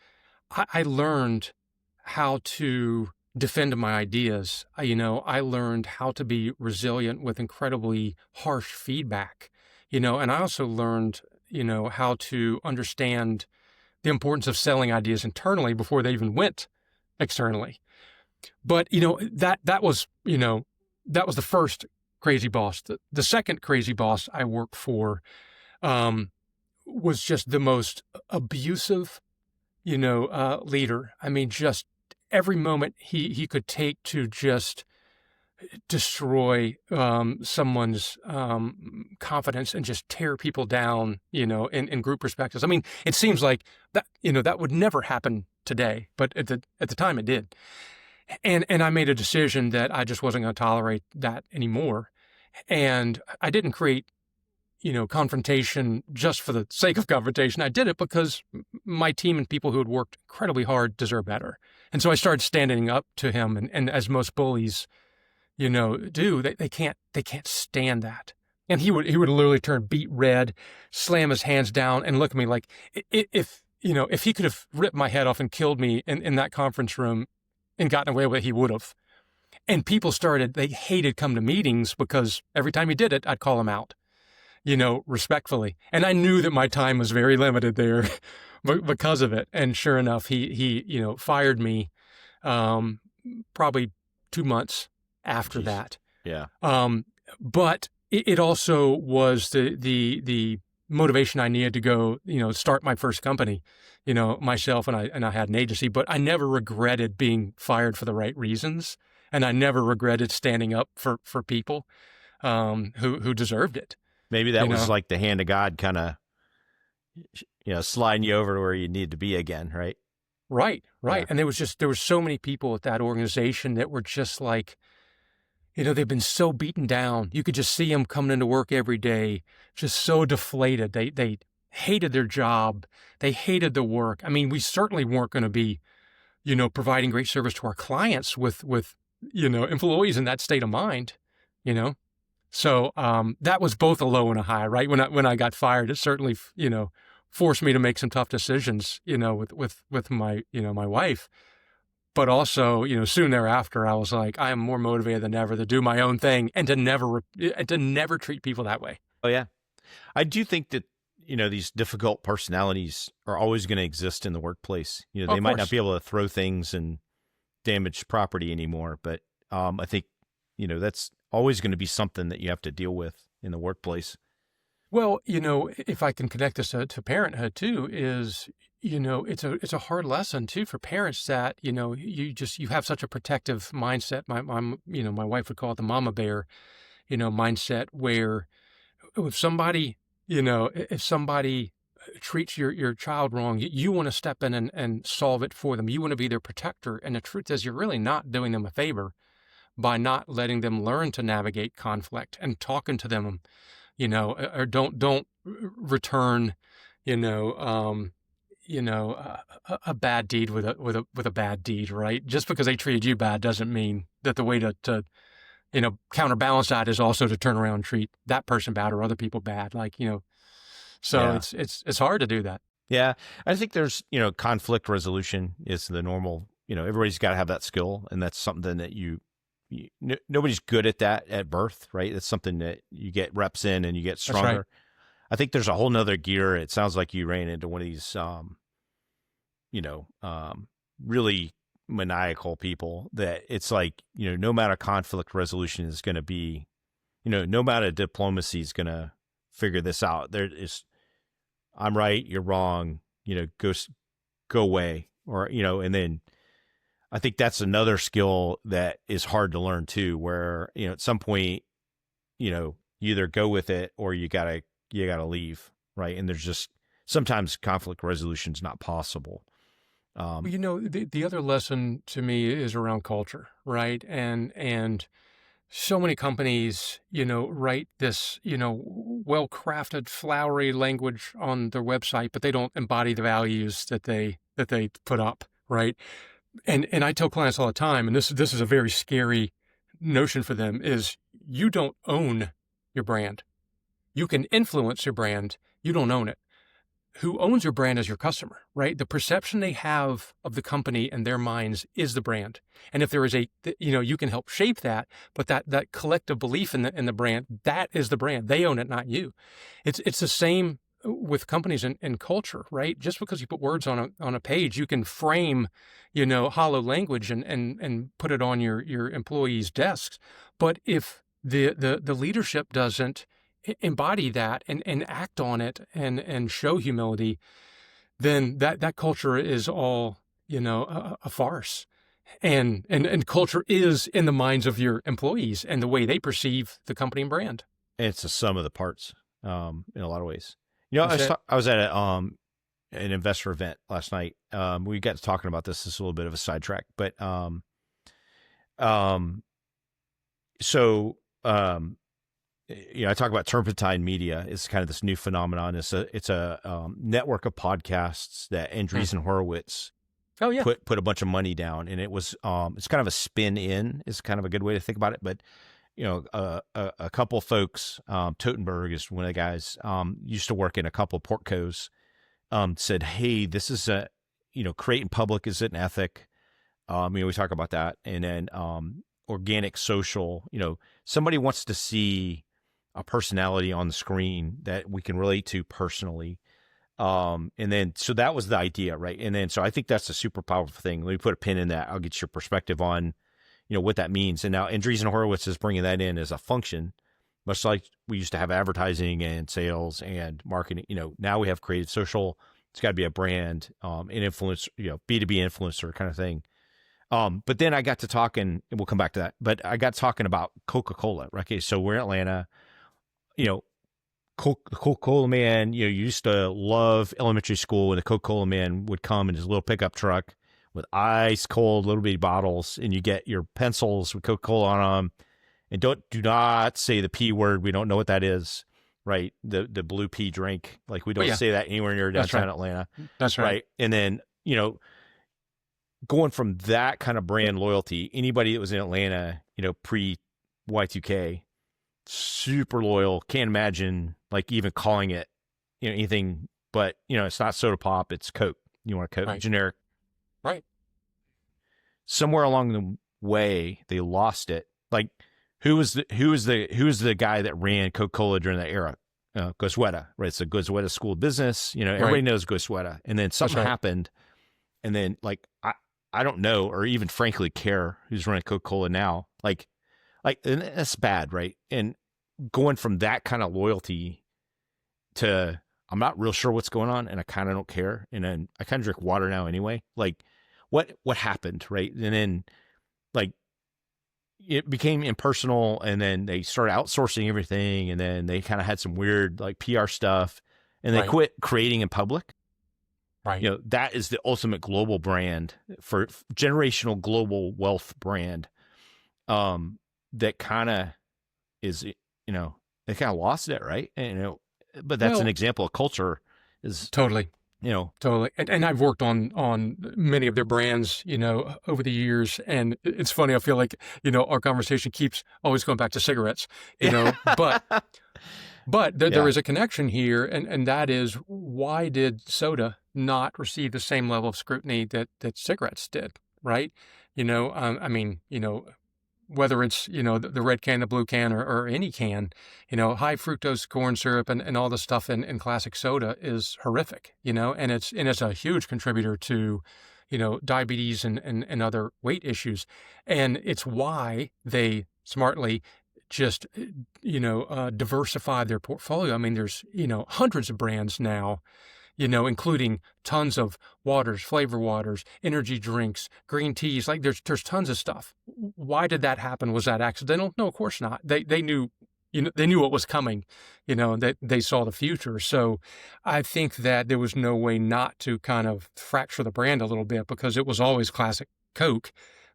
S2: I learned how to defend my ideas. I learned how to be resilient with incredibly harsh feedback, and I also learned, how to understand the importance of selling ideas internally before they even went externally. But, that was the first crazy boss. The second crazy boss I worked for, was just the most abusive, leader. I mean, just every moment he could take to just destroy someone's confidence and just tear people down, in group perspectives. I mean, it seems like that, that would never happen today, but at the time it did. And I made a decision that I just wasn't going to tolerate that anymore. And I didn't create, confrontation just for the sake of confrontation. I did it because my team and people who had worked incredibly hard deserve better. And so I started standing up to him. And as most bullies, do, they can't stand that. And he would literally turn beet red, slam his hands down, and look at me like, if he could have ripped my head off and killed me in that conference room and gotten away with it, he would have. And people they hated coming to meetings because every time he did it, I'd call him out, respectfully. And I knew that my time was very limited there because of it. And sure enough, he fired me, probably 2 months after that.
S1: Yeah.
S2: But it also was the motivation I needed to go, start my first company, myself, and I had an agency, but I never regretted being fired for the right reasons. And I never regretted standing up for people, who deserved it.
S1: Maybe that was like the hand of God kind of, sliding you over to where you need to be again, right?
S2: Right.
S1: Yeah.
S2: And there were so many people at that organization that were just like, they've been so beaten down. You could just see them coming into work every day, just so deflated. They hated their job. They hated the work. I mean, we certainly weren't going to be, providing great service to our clients with employees in that state of mind, So that was both a low and a high, right? When I got fired, it certainly, forced me to make some tough decisions, with my, my wife. But also, soon thereafter, I was like, I am more motivated than ever to do my own thing and to never treat people that way.
S1: Oh, yeah. I do think that, these difficult personalities are always going to exist in the workplace. They might not be able to throw things and damage property anymore, but I think, that's always going to be something that you have to deal with in the workplace.
S2: Well, if I can connect this to parenthood too, is, it's a hard lesson too for parents that, you have such a protective mindset. My wife would call it the mama bear, mindset, where if somebody treats your child wrong, you want to step in and solve it for them. You want to be their protector. And the truth is, you're really not doing them a favor by not letting them learn to navigate conflict and talking to them, or don't return, a bad deed with a bad deed, right? Just because they treated you bad doesn't mean that the way to counterbalance that is also to turn around and treat that person bad or other people bad. So
S1: Yeah.
S2: it's hard to do that.
S1: Yeah. I think there's, conflict resolution is the normal, everybody's got to have that skill. And that's something that nobody's good at that at birth, right? It's something that you get reps in and you get stronger.
S2: That's right.
S1: I think there's a whole nother gear. It sounds like you ran into one of these, really maniacal people that it's like, no matter conflict resolution is going to be, no amount of diplomacy is going to figure this out. I'm right, you're wrong, go away. Or, and then I think that's another skill that is hard to learn too, where, at some point, you either go with it or you gotta leave. Right. And there's just sometimes conflict resolution is not possible.
S2: Well, the other lesson to me is around culture, right? And so many companies, write this, well-crafted, flowery language on their website, but they don't embody the values that they put up, right? And I tell clients all the time, and this is a very scary notion for them, is you don't own your brand. You can influence your brand, you don't own it. Who owns your brand is your customer, right? The perception they have of the company in their minds is the brand. And if there is you can help shape that, but that collective belief in the brand, that is the brand. They own it, not you. It's the same with companies and culture, right? Just because you put words on a page, you can frame, hollow language and put it on your employees' desks. But if the leadership doesn't embody that and act on it and show humility, then that culture is all, a farce. And culture is in the minds of your employees and the way they perceive the company and brand.
S1: And it's the sum of the parts, in a lot of ways. I was at an investor event last night. We got to talking about this. This is a little bit of a sidetrack, but I talk about turpentine media. It's kind of this new phenomenon. It's a network of podcasts that Andreessen Horowitz put a bunch of money down, and it was it's kind of a spin in is kind of a good way to think about it. But a couple folks, Totenberg is one of the guys, used to work in a couple of portcos, said, hey, this is creating public is an ethic. We talk about that. And then organic social, somebody wants to see a personality on the screen that we can relate to personally. And then, so that was the idea, right? And then, so I think that's a super powerful thing. Let me put a pin in that. I'll get your perspective on what that means. And now Andreessen Horowitz is bringing that in as a function, much like we used to have advertising and sales and marketing. Now we have creative social. It's got to be a brand, an influence, B2B influencer kind of thing. But then I got to talking, and we'll come back to that, but I got talking about Coca-Cola, right? Okay. So we're in Atlanta, Coca-Cola man, you used to love elementary school when the Coca-Cola man would come in his little pickup truck with ice cold little bitty bottles, and you get your pencils with Coca-Cola on them, and do not say the P word. We don't know what that is, right? The blue P drink. Like we don't say that anywhere near downtown Atlanta.
S2: That's right.
S1: And then, going from that kind of brand loyalty, anybody that was in Atlanta, pre Y2K, super loyal. Can't imagine like even calling it, anything, but it's not soda pop, it's Coke. You want a Coke,
S2: Right.
S1: generic.
S2: Right.
S1: Somewhere along the way, they lost it. Like who was the guy that ran Coca-Cola during that era? Gosueta, right? It's a Gosueta School of Business. Everybody knows Gosueta. And then something happened. And then like, I don't know, or even frankly care who's running Coca-Cola now. Like, and that's bad, right? And going from that kind of loyalty to, I'm not real sure what's going on, and I kind of don't care. And then I kind of drink water now anyway. Like, what happened, right? And then, like, it became impersonal, and then they started outsourcing everything, and then they kind of had some weird like PR stuff, and they quit creating in public.
S2: Right.
S1: That is the ultimate global brand for generational global wealth brand. That kind of is, they kind of lost it, right? And, but that's an example of culture is
S2: totally. Totally. And I've worked on many of their brands, over the years. And it's funny. I feel like, our conversation keeps always going back to cigarettes, but there is a connection here. And that is, why did soda not receive the same level of scrutiny that cigarettes did? Right. Whether it's, the red can, the blue can, or any can, high fructose corn syrup and all the stuff in classic soda is horrific, and it's a huge contributor to, diabetes and other weight issues. And it's why they smartly just, diversify their portfolio. I mean, there's, hundreds of brands now, including tons of waters, flavor waters, energy drinks, green teas. Like there's tons of stuff. Why did that happen? Was that accidental? No, of course not. They knew they knew what was coming, that they saw the future. So I think that there was no way not to kind of fracture the brand a little bit, because it was always classic Coke.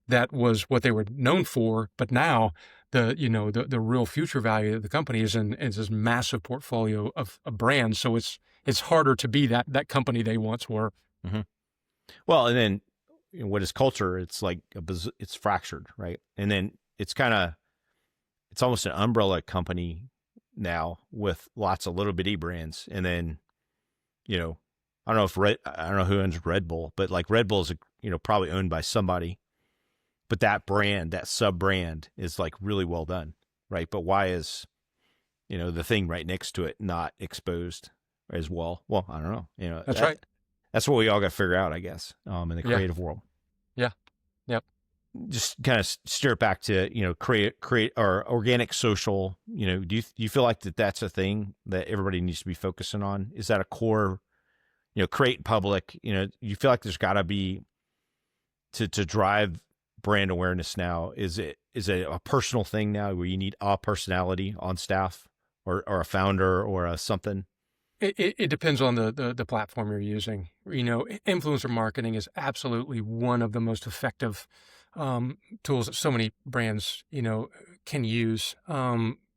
S2: That was what they were known for. But now the real future value of the company is in this massive portfolio of brands. So it's harder to be that company they once were.
S1: Mm-hmm. Well, and then what is culture? It's like it's fractured, right? And then it's almost an umbrella company now with lots of little bitty brands. And then, I don't know who owns Red Bull, but like Red Bull is, probably owned by somebody, but that brand, that sub brand is like really well done. Right. But why is, the thing right next to it not exposed as well? Well, I don't know.
S2: That's right.
S1: That's what we all got to figure out, I guess, in the creative world.
S2: Yeah. Yep.
S1: Just kind of steer it back to, create or organic social, do you feel like that's a thing that everybody needs to be focusing on? Is that a core, create public, you feel like there's gotta be to drive brand awareness now? Is it a personal thing now where you need a personality on staff or a founder or a something?
S2: It depends on the platform you're using. Influencer marketing is absolutely one of the most effective tools that so many brands, can use.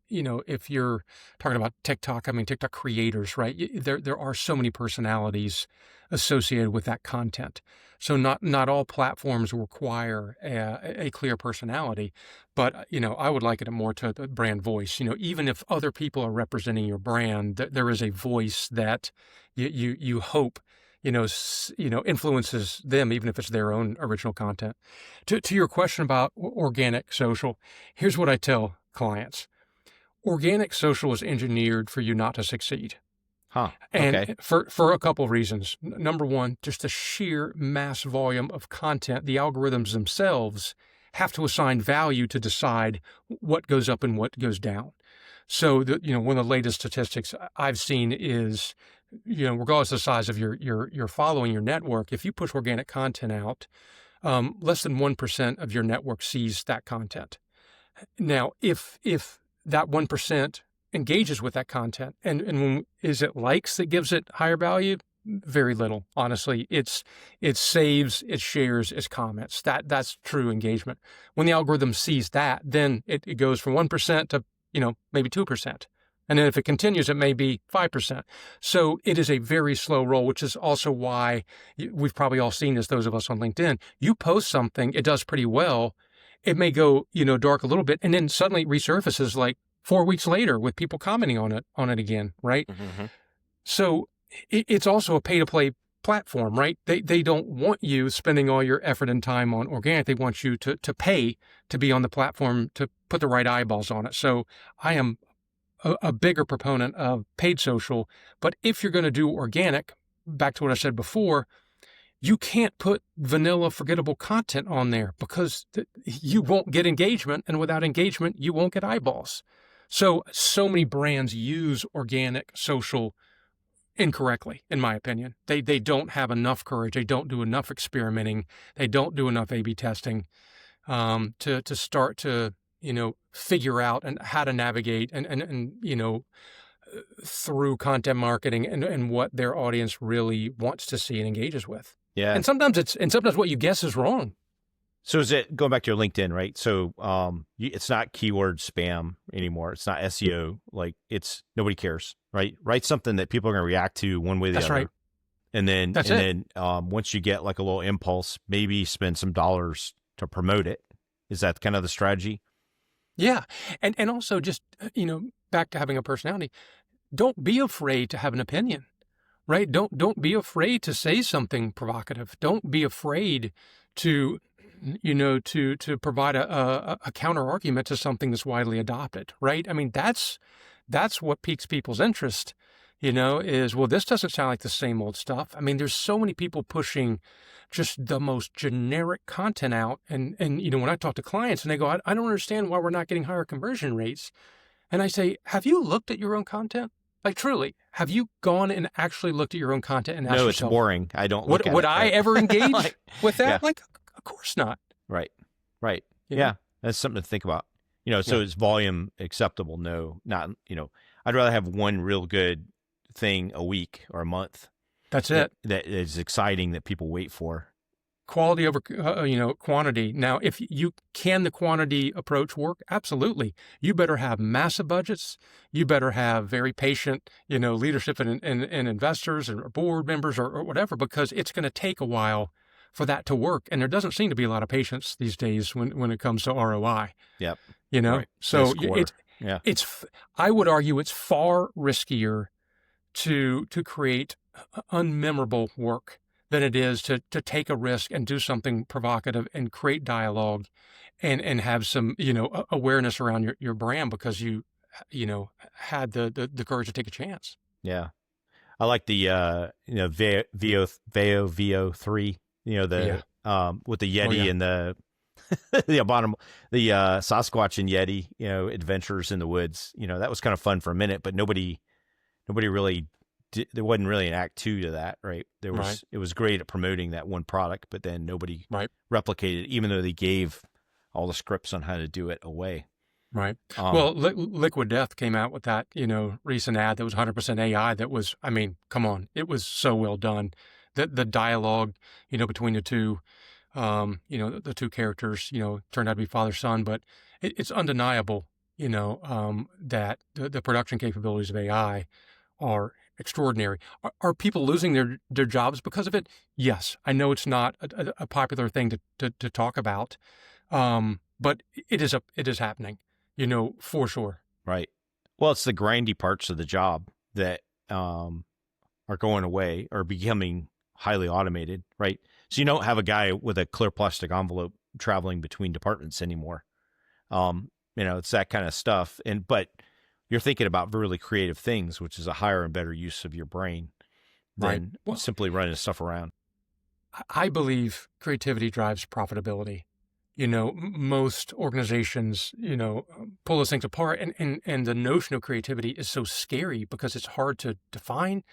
S2: If you're talking about TikTok, I mean, TikTok creators, right? There are so many personalities associated with that content. So not all platforms require a clear personality, but, I would liken it more to the brand voice. Even if other people are representing your brand, there is a voice that you hope, influences them, even if it's their own original content. To your question about organic social, here's what I tell clients. Organic social is engineered for you not to succeed.
S1: Huh.
S2: And
S1: okay.
S2: for a couple of reasons. Number one, just the sheer mass volume of content. The algorithms themselves have to assign value to decide what goes up and what goes down. So one of the latest statistics I've seen is, regardless of the size of your following, your network, if you push organic content out, less than 1% of your network sees that content. Now, if that 1% engages with that content, and when is it likes that gives it higher value? Very little, honestly. It saves, it shares, it's comments. That's true engagement. When the algorithm sees that, then it goes from 1% to maybe 2%. And then if it continues, it may be 5%. So it is a very slow roll, which is also why we've probably all seen this, those of us on LinkedIn. You post something, it does pretty well. It may go, dark a little bit, and then suddenly it resurfaces like 4 weeks later with people commenting on it again, right?
S1: Mm-hmm.
S2: So it's also a pay-to-play platform, right? They don't want you spending all your effort and time on organic. They want you to pay to be on the platform, to put the right eyeballs on it. So I am a bigger proponent of paid social. But if you're going to do organic, back to what I said before, you can't put vanilla, forgettable content on there, because you won't get engagement. And without engagement, you won't get eyeballs. So many brands use organic social incorrectly, in my opinion. They don't have enough courage. They don't do enough experimenting. They don't do enough A/B testing to start to, figure out and how to navigate and through content marketing and what their audience really wants to see and engages with.
S1: Yeah.
S2: And sometimes what you guess is wrong.
S1: So is it going back to your LinkedIn, right? So it's not keyword spam anymore. It's not SEO. Like nobody cares, right? Write something that people are going to react to one way or the other.
S2: Right.
S1: And then once you get like a little impulse, maybe spend some dollars to promote it. Is that kind of the strategy?
S2: Yeah. And also just, back to having a personality, don't be afraid to have an opinion, right? Don't be afraid to say something provocative. Don't be afraid to provide a counter argument to something that's widely adopted, right? I mean, that's what piques people's interest, is, well, this doesn't sound like the same old stuff. I mean, there's so many people pushing just the most generic content out. And when I talk to clients and they go, I don't understand why we're not getting higher conversion rates. And I say, have you looked at your own content? Like, truly, have you gone and actually looked at your own content and asked yourself,
S1: it's boring. I don't look at it.
S2: Would I ever engage with that?
S1: Yeah.
S2: Like, of course not.
S1: Right. Yeah. That's something to think about. So is volume acceptable? No, not, I'd rather have one real good thing a week or a month
S2: That's it.
S1: that is exciting that people wait for.
S2: Quality over, quantity. Now, if you can the quantity approach work, absolutely. You better have massive budgets. You better have very patient, leadership and investors or board members or whatever, because it's going to take a while for that to work. And there doesn't seem to be a lot of patience these days when it comes to ROI.
S1: Yep.
S2: Right. So I would argue it's far riskier to create unmemorable work than it is to take a risk and do something provocative and create dialogue and have some, awareness around your brand because you had the courage to take a chance.
S1: Yeah. I like the, VO3, with the Yeti and the, the Sasquatch and Yeti, adventures in the woods, that was kind of fun for a minute, but nobody really there wasn't really an act 2 to that, right? It was great at promoting that one product, but then nobody replicated it, even though they gave all the scripts on how to do it away.
S2: Right. Well, Liquid Death came out with that, recent ad that was 100% AI. That was, come on, it was so well done. The dialogue, between the two, the two characters, turned out to be father son, but it's undeniable, that the production capabilities of AI are extraordinary. Are people losing their jobs because of it? Yes. I know it's not a popular thing to talk about, but it is happening, for sure.
S1: Right. Well, it's the grindy parts of the job that are going away or becoming highly automated, right? So you don't have a guy with a clear plastic envelope traveling between departments anymore. It's that kind of stuff. But you're thinking about really creative things, which is a higher and better use of your brain than simply running stuff around.
S2: I believe creativity drives profitability. Most organizations, pull those things apart, and the notion of creativity is so scary because it's hard to define.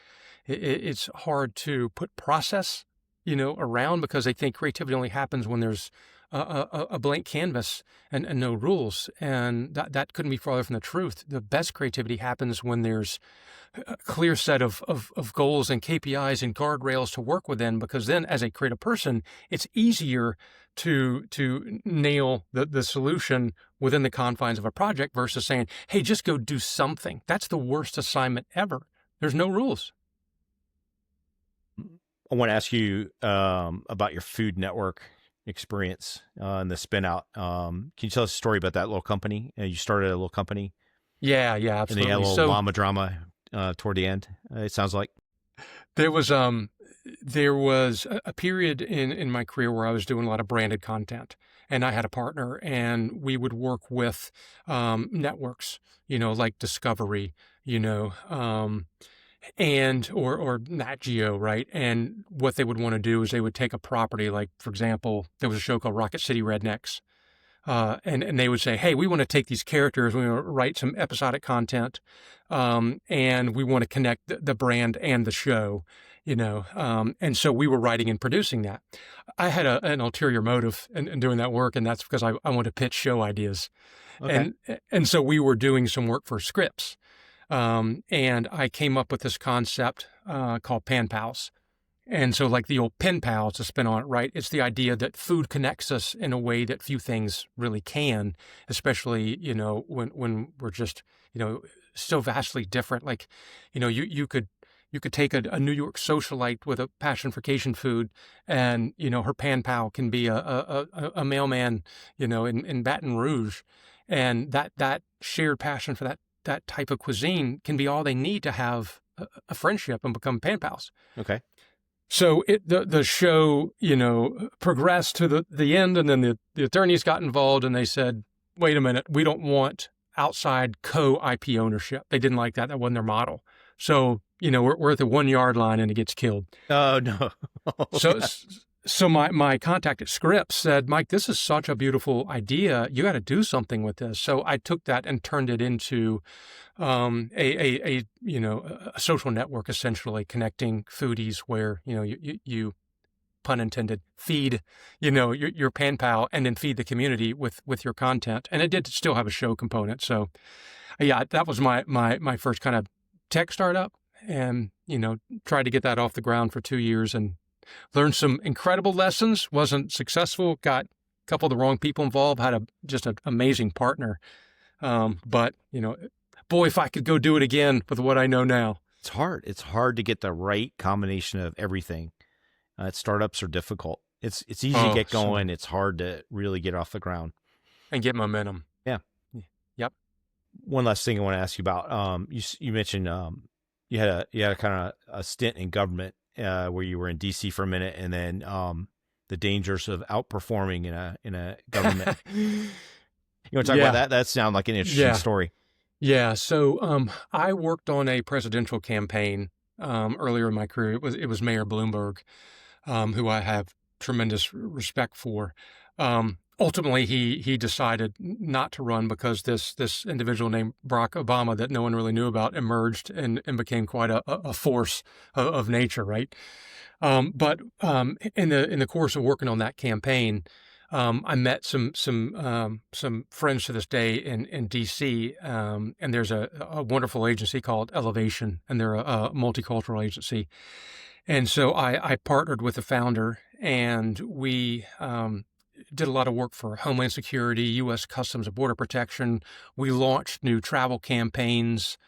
S2: It's hard to put process, around, because they think creativity only happens when there's a blank canvas and no rules. And that couldn't be farther from the truth. The best creativity happens when there's a clear set of goals and KPIs and guardrails to work within, because then as a creative person, it's easier to nail the solution within the confines of a project versus saying, hey, just go do something. That's the worst assignment ever. There's no rules.
S1: I want to ask you about your Food Network experience and the spin out. Can you tell us a story about that little company? You started a little company.
S2: Yeah, absolutely.
S1: And they had a little llama drama toward the end, it sounds like.
S2: There was a period in my career where I was doing a lot of branded content, and I had a partner, and we would work with networks, like Discovery, and or Nat Geo, right? And what they would want to do is they would take a property, like, for example, there was a show called Rocket City Rednecks. And they would say, hey, we want to take these characters, we want to write some episodic content, and we want to connect the brand and the show, and so we were writing and producing that. I had an ulterior motive in doing that work, and that's because I wanted to pitch show ideas.
S1: Okay.
S2: And so we were doing some work for scripts. And I came up with this concept called Pan Pals. And so, like the old pen pal, it's a spin on it, right? It's the idea that food connects us in a way that few things really can, especially, when we're just, so vastly different. Like, you could take a New York socialite with a passion for Cajun food, and, her pen pal can be a mailman, in Baton Rouge. And that shared passion for that type of cuisine can be all they need to have a friendship and become pen pals.
S1: Okay.
S2: So the show, progressed to the end, and then the attorneys got involved, and they said, wait a minute, we don't want outside co-IP ownership. They didn't like that. That wasn't their model. So, we're at the 1 yard line and it gets killed.
S1: Oh, no.
S2: So my contact at Scripps said, Mike, this is such a beautiful idea. You got to do something with this. So I took that and turned it into a social network, essentially connecting foodies where, you pun intended, feed, your pen pal and then feed the community with your content. And it did still have a show component. So yeah, that was my first kind of tech startup, and, tried to get that off the ground for 2 years and learned some incredible lessons. Wasn't successful, got a couple of the wrong people involved, had just an amazing partner. But, boy, if I could go do it again with what I know now.
S1: It's hard. It's hard to get the right combination of everything. Startups are difficult. It's easy to get going. It's hard to really get off the ground
S2: and get momentum.
S1: Yeah.
S2: Yep.
S1: One last thing I want to ask you about. You mentioned you had a kind of a stint in government where you were in DC for a minute, and then the dangers of outperforming in a government. You want to talk about that? That sounds like an interesting story.
S2: Yeah. So I worked on a presidential campaign earlier in my career. It was Mayor Bloomberg, who I have tremendous respect for. Ultimately, he decided not to run because this individual named Barack Obama that no one really knew about emerged and became quite a force of nature, right? But in the course of working on that campaign, I met some friends to this day in DC, and there's a wonderful agency called Elevation, and they're a multicultural agency. And so I partnered with the founder, and we did a lot of work for Homeland Security, U.S. Customs and Border Protection. We launched new travel campaigns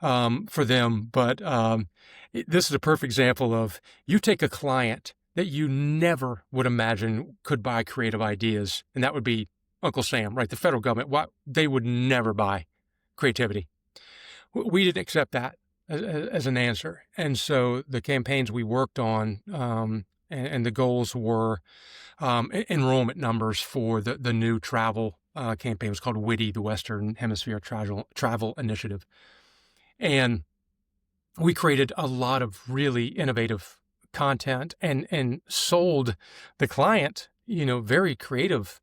S2: for them. But this is a perfect example of, you take a client that you never would imagine could buy creative ideas, and that would be Uncle Sam, right? The federal government, they would never buy creativity. We didn't accept that as an answer. And so the campaigns we worked on, and the goals were enrollment numbers for the new travel campaign. It was called WITI, the Western Hemisphere Travel Initiative. And we created a lot of really innovative content and sold the client, very creative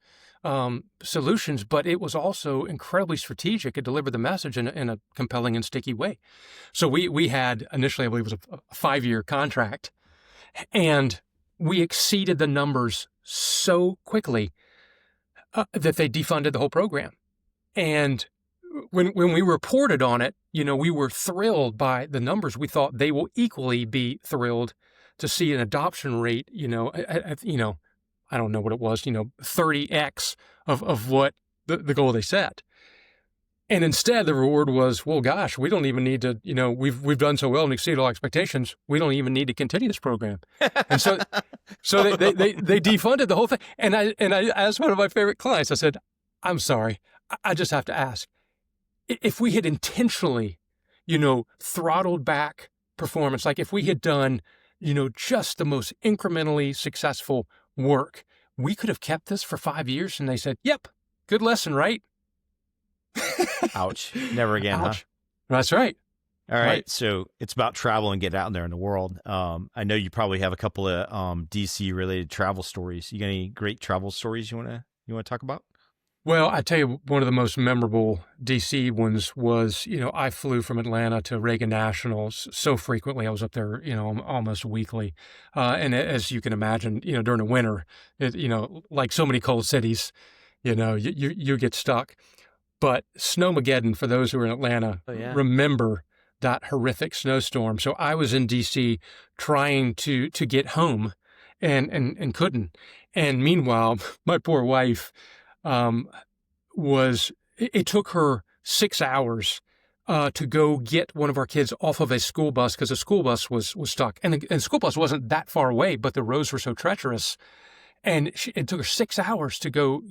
S2: solutions, but it was also incredibly strategic. It delivered the message in a compelling and sticky way. So we had initially, I believe it was a 5-year contract, and we exceeded the numbers so quickly that they defunded the whole program. And when we reported on it, we were thrilled by the numbers. We thought they will equally be thrilled to see an adoption rate, I don't know what it was, 30x of what the goal they set. And instead, the reward was, well, gosh, we don't even need to, we've done so well and exceeded all expectations. We don't even need to continue this program. And so they defunded the whole thing. And I asked one of my favorite clients, I said, I'm sorry, I just have to ask, if we had intentionally, throttled back performance, like if we had done, just the most incrementally successful work, we could have kept this for 5 years. And they said, yep, good lesson, right?
S1: Ouch. Never again,
S2: Ouch.
S1: huh?
S2: That's right.
S1: All right. So it's about travel and get out there in the world. I know you probably have a couple of DC related travel stories. You got any great travel stories you want to talk about?
S2: Well, I tell you, one of the most memorable DC ones was, I flew from Atlanta to Reagan National so frequently. I was up there, almost weekly. And as you can imagine, during the winter, like so many cold cities, you get stuck. But Snowmageddon, for those who are in Atlanta, remember that horrific snowstorm. So I was in DC trying to get home and couldn't. And meanwhile, my poor wife, it took her 6 hours to go get one of our kids off of a school bus because the school bus was stuck. And the school bus wasn't that far away, but the roads were so treacherous. And it took her 6 hours to go,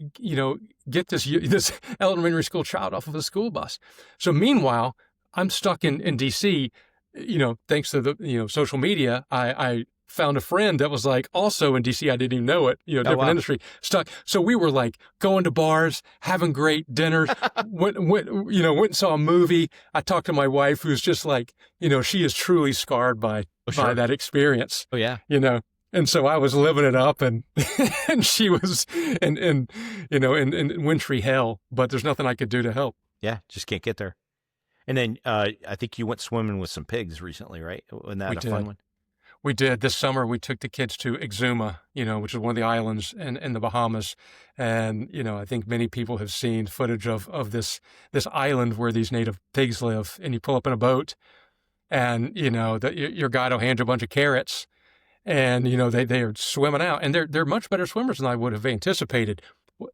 S2: get this elementary school child off of the school bus. So meanwhile, I'm stuck in D.C., thanks to the, social media, I found a friend that was like also in DC. I didn't even know it, different industry, stuck. So we were like going to bars, having great dinners, went and saw a movie. I talked to my wife who's just like, she is truly scarred by that experience.
S1: Oh yeah.
S2: And so I was living it up and she was in wintry hell, but there's nothing I could do to help.
S1: Yeah. Just can't get there. And then I think you went swimming with some pigs recently, right? Wasn't that a fun one?
S2: We did. This summer, we took the kids to Exuma, which is one of the islands in the Bahamas. And, I think many people have seen footage of this island where these native pigs live. And you pull up in a boat and, your guide will hand you a bunch of carrots and, they are swimming out. And they're much better swimmers than I would have anticipated.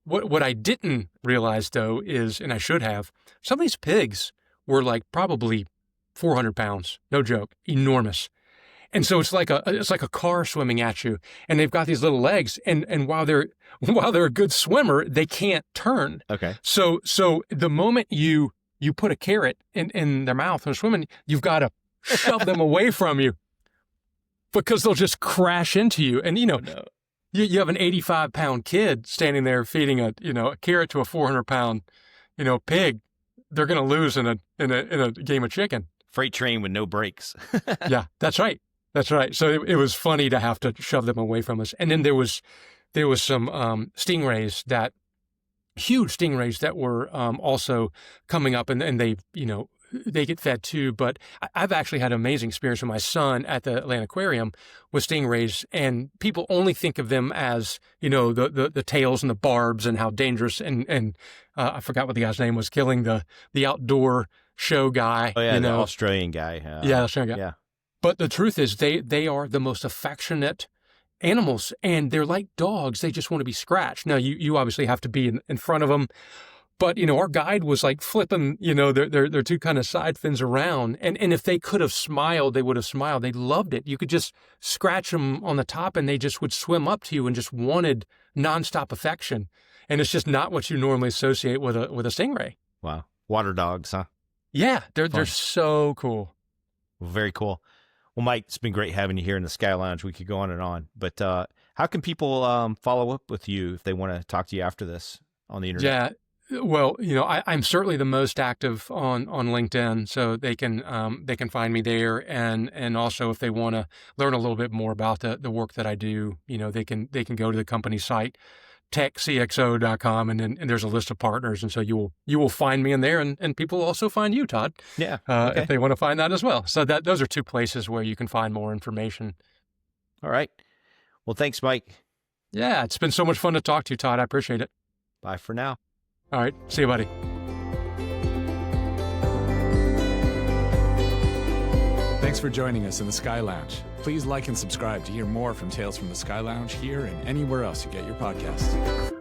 S2: What I didn't realize, though, is, and I should have, some of these pigs were like probably 400 pounds. No joke. Enormous. And so it's like a car swimming at you, and they've got these little legs, and while they're a good swimmer, they can't turn.
S1: Okay.
S2: So the moment you put a carrot in their mouth and swimming, you've got to shove them away from you because they'll just crash into you. And
S1: no.
S2: you have an 85-pound kid standing there feeding a carrot to a 400-pound pig. They're going to lose in a game of chicken.
S1: Freight train with no brakes.
S2: Yeah, that's right. That's right. So it was funny to have to shove them away from us. And then there was some stingrays, huge stingrays that were also coming up, and they they get fed too. But I've actually had an amazing experience with my son at the Atlanta Aquarium with stingrays, and people only think of them as the tails and the barbs and how dangerous. And I forgot what the guy's name was, killing the outdoor show guy.
S1: Oh yeah, the Australian guy.
S2: Yeah, Australian guy.
S1: Yeah.
S2: But the truth is, they are the most affectionate animals, and they're like dogs. They just want to be scratched. Now, you obviously have to be in front of them, but our guide was like flipping their two kind of side fins around, and if they could have smiled, they would have smiled. They loved it. You could just scratch them on the top, and they just would swim up to you and just wanted nonstop affection. And it's just not what you normally associate with a stingray.
S1: Wow, water dogs, huh?
S2: Yeah, they're so cool.
S1: Well, very cool. Well, Mike, it's been great having you here in the Sky Lounge. We could go on and on, but how can people follow up with you if they want to talk to you after this on the internet?
S2: Yeah, well, I'm certainly the most active on LinkedIn, so they can find me there, and also if they want to learn a little bit more about the work that I do, they can go to the company site, TechCXO.com, and there's a list of partners, and so you will find me in there, and people will also find you, Todd.
S1: Yeah,
S2: okay. If they want to find that as well. So those are two places where you can find more information.
S1: All right. Well, thanks, Mike.
S2: Yeah, it's been so much fun to talk to you, Todd. I appreciate it.
S1: Bye for now.
S2: All right. See you, buddy.
S3: Thanks for joining us in the Sky Lounge. Please like and subscribe to hear more from Tales from the Sky Lounge here and anywhere else you get your podcasts.